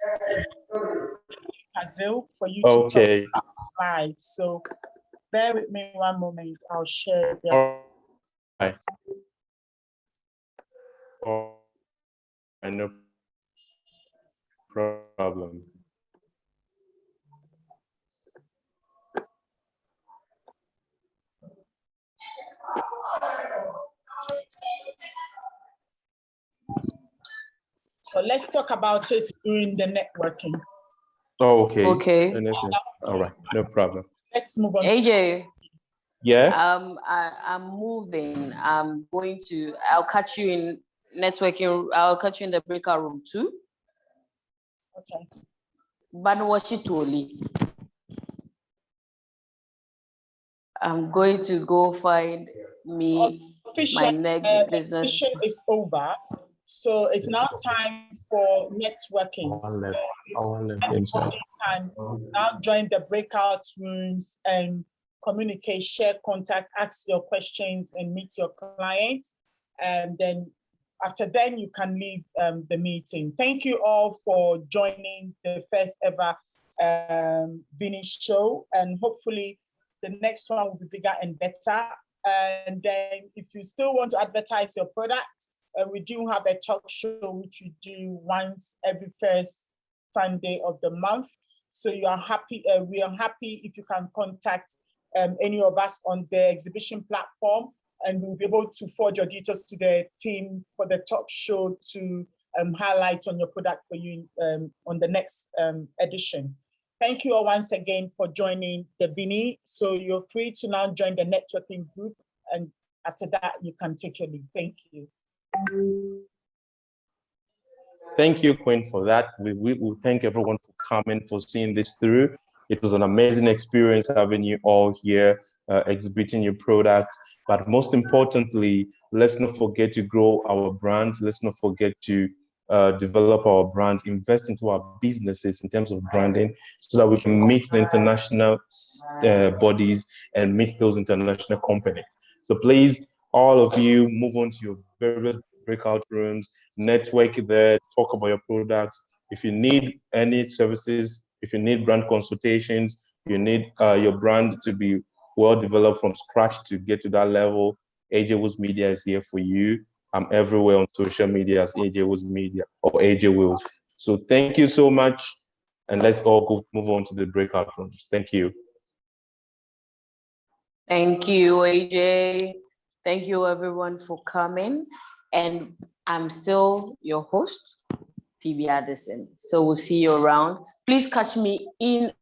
Brazil for you to Okay. talk about slides. So bear with me one moment. I'll share this. All right. No problem. So let's talk about it during the networking. Oh, okay. Okay. Anything. All right. No problem. Let's move on. AJ. Yeah. I'm moving. I'll catch you in networking. I'll catch you in the breakout room too. Okay. Banwashitoli. I'm going to go find me my next business. Session is over. So it's now time for networking. You can now join the breakout rooms and communicate, share contact, ask your questions and meet your clients. And then after then you can leave the meeting. Thank you all for joining the first ever Vini show. And hopefully the next one will be bigger and better. And then if you still want to advertise your product, we do have a talk show which we do once every first Sunday of the month. So you are happy. We are happy if you can contact any of us on the exhibition platform, and we'll be able to forward your details to the team for the talk show to highlight on your product for you on the next edition. Thank you all once again for joining the Vini. So you're free to now join the networking group, and after that you can take your leave. Thank you. Thank you, Queen, for that. We thank everyone for coming, for seeing this through. It was an amazing experience having you all here, exhibiting your products. But most importantly, let's not forget to grow our brands. Let's not forget to develop our brands, invest into our businesses in terms of branding, so that we can meet the international bodies and meet those international companies. So please, all of you, move on to your various breakout rooms, network there, talk about your products. If you need any services, if you need brand consultations, you need your brand to be well developed from scratch to get to that level, AJ Wills Media is here for you. I'm everywhere on social media as AJ Wills Media or AJ Wills. So thank you so much, and let's all go move on to the breakout rooms. Thank you. Thank you, AJ. Thank you, everyone, for coming. And I'm still your host, PB Addison. So we'll see you around. Please catch me in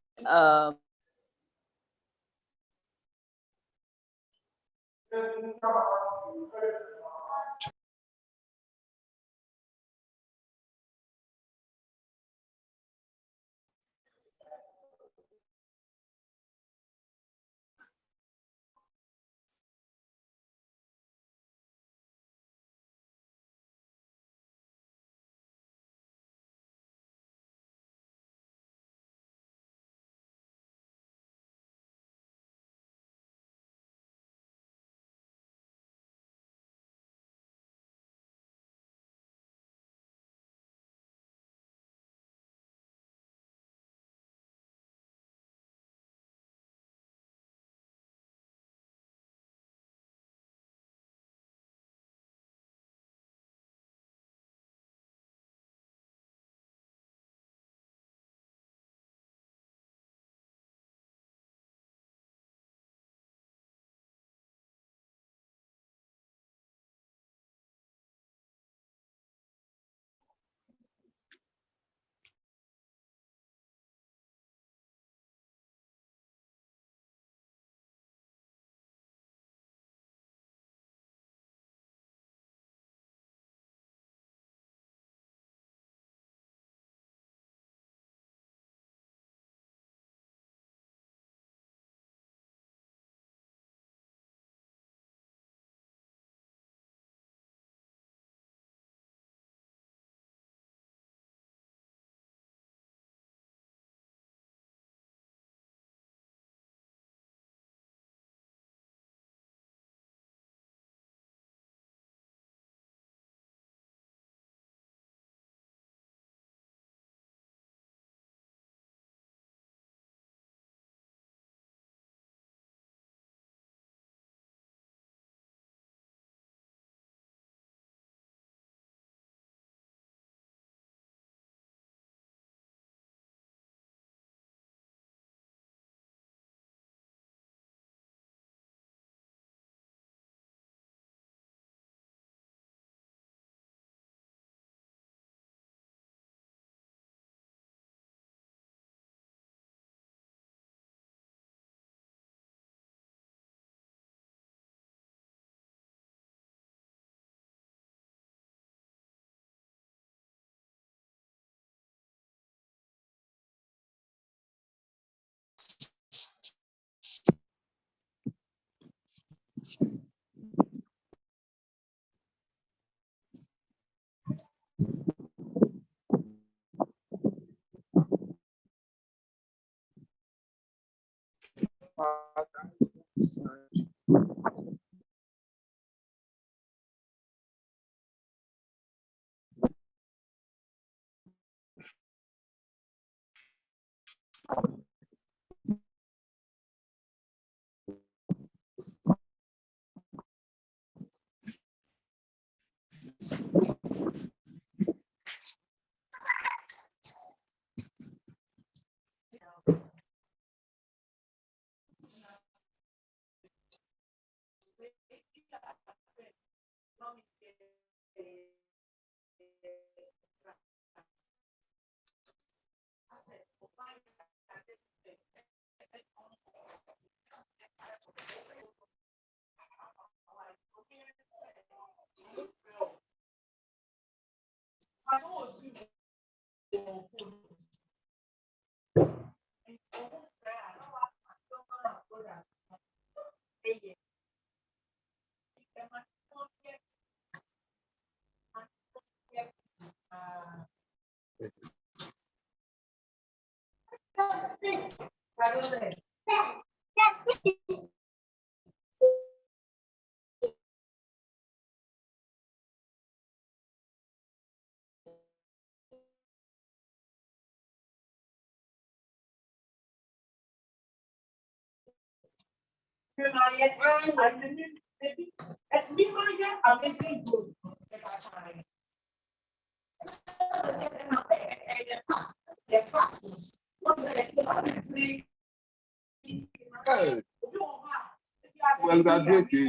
Well, that's great.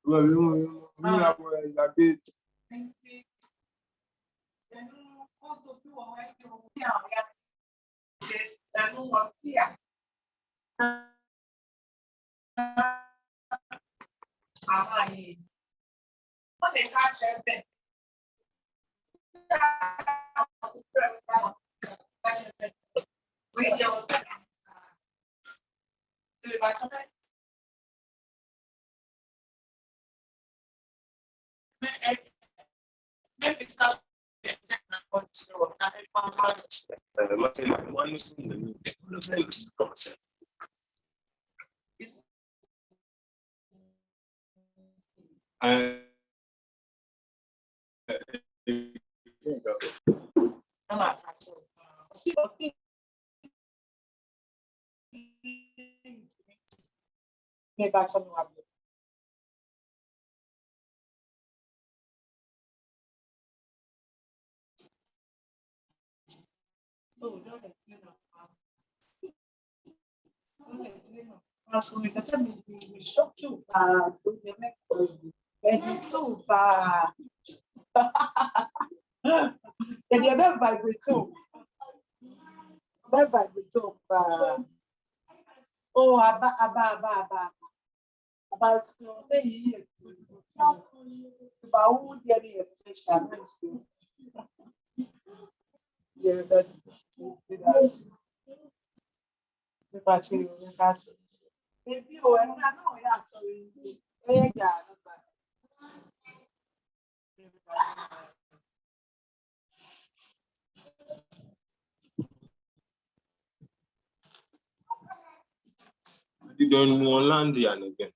Well, you have a bit. Oh, aba. About say years. About who the special. Yeah, that's maybe oh, and I know yeah, sorry. Yeah, You don't want land again.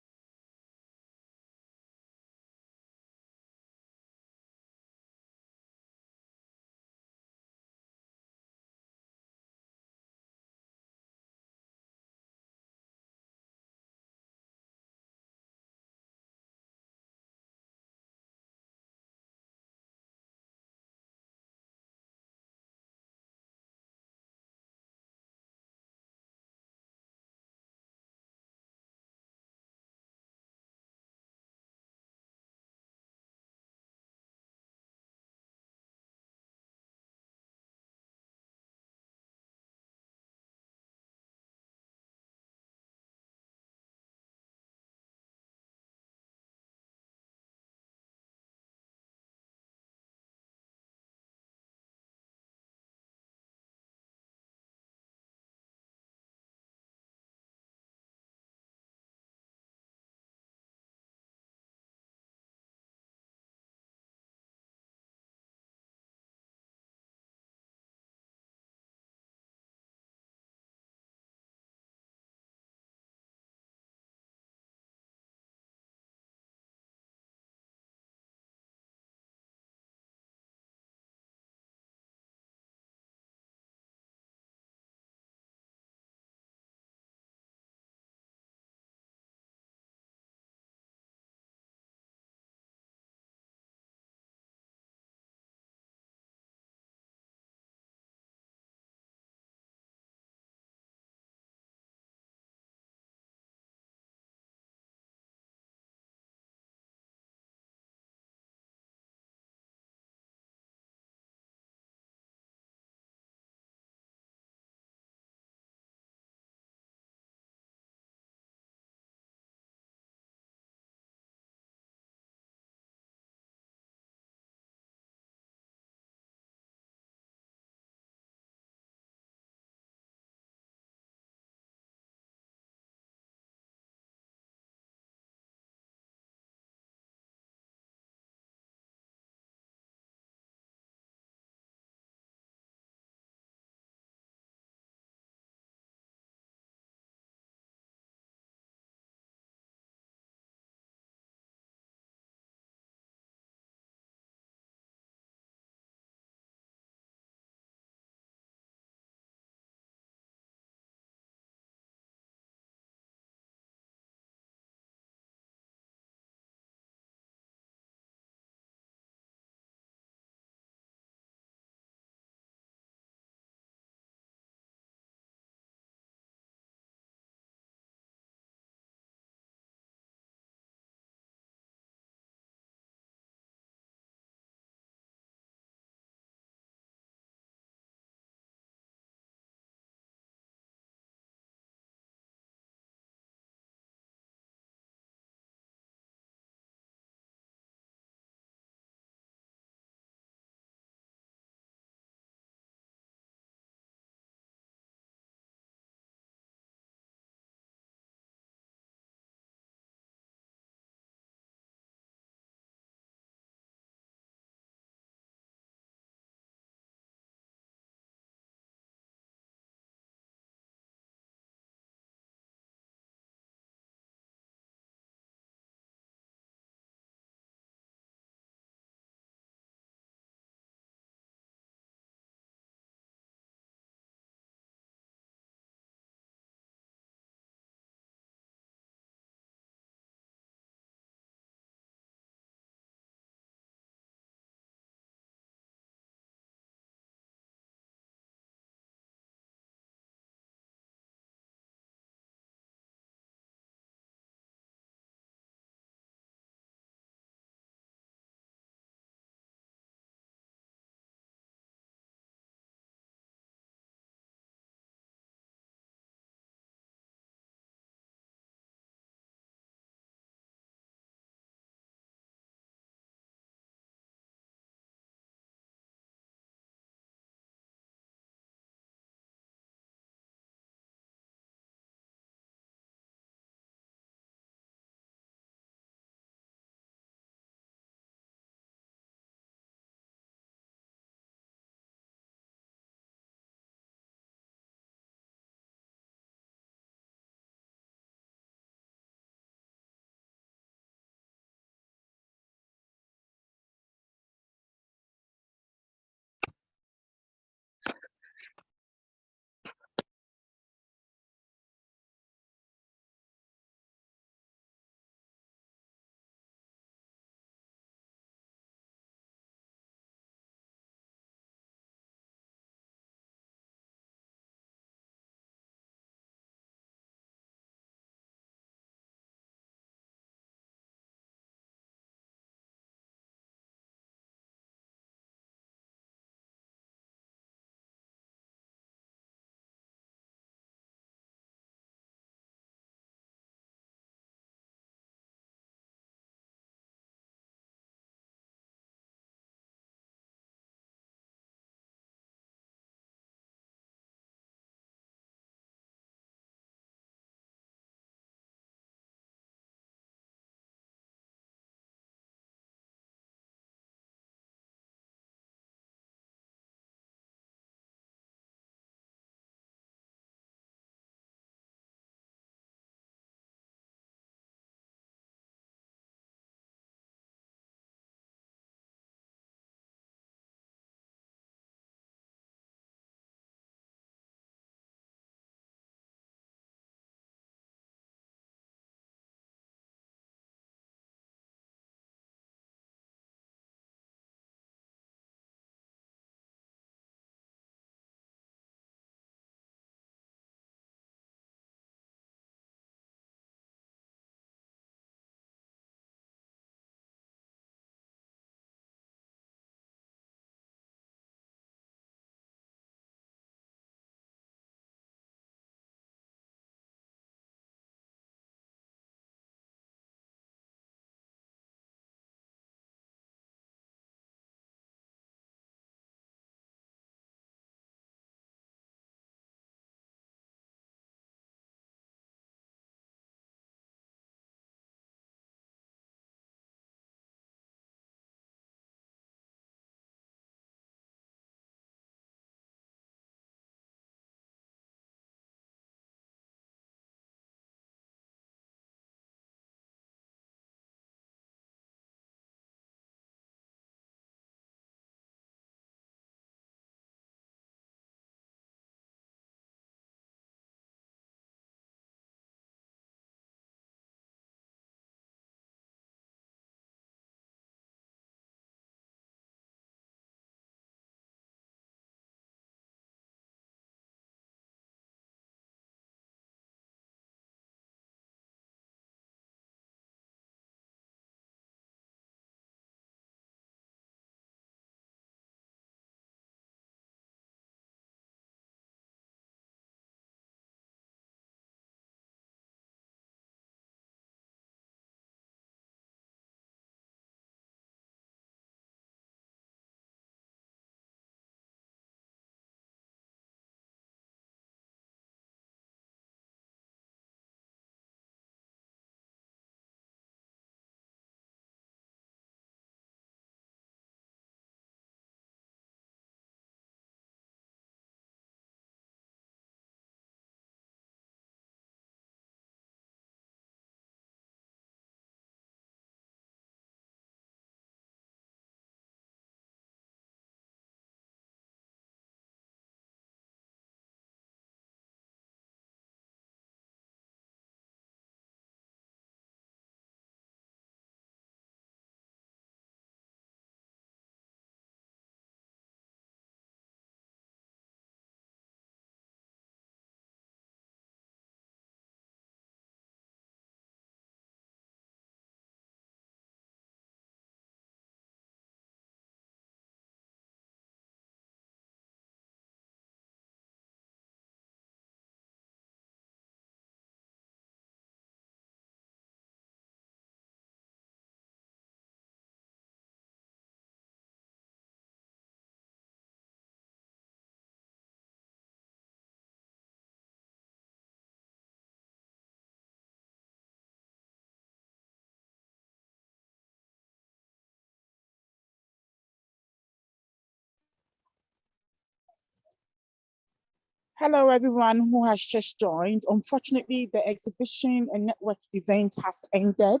Hello, everyone who has just joined. Unfortunately, the exhibition and network event has ended.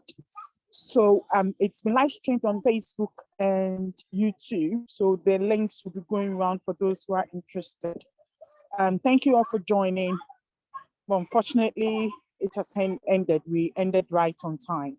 So it's been live streamed on Facebook and YouTube. So the links will be going around for those who are interested. Thank you all for joining. But unfortunately, it has ended. We ended right on time.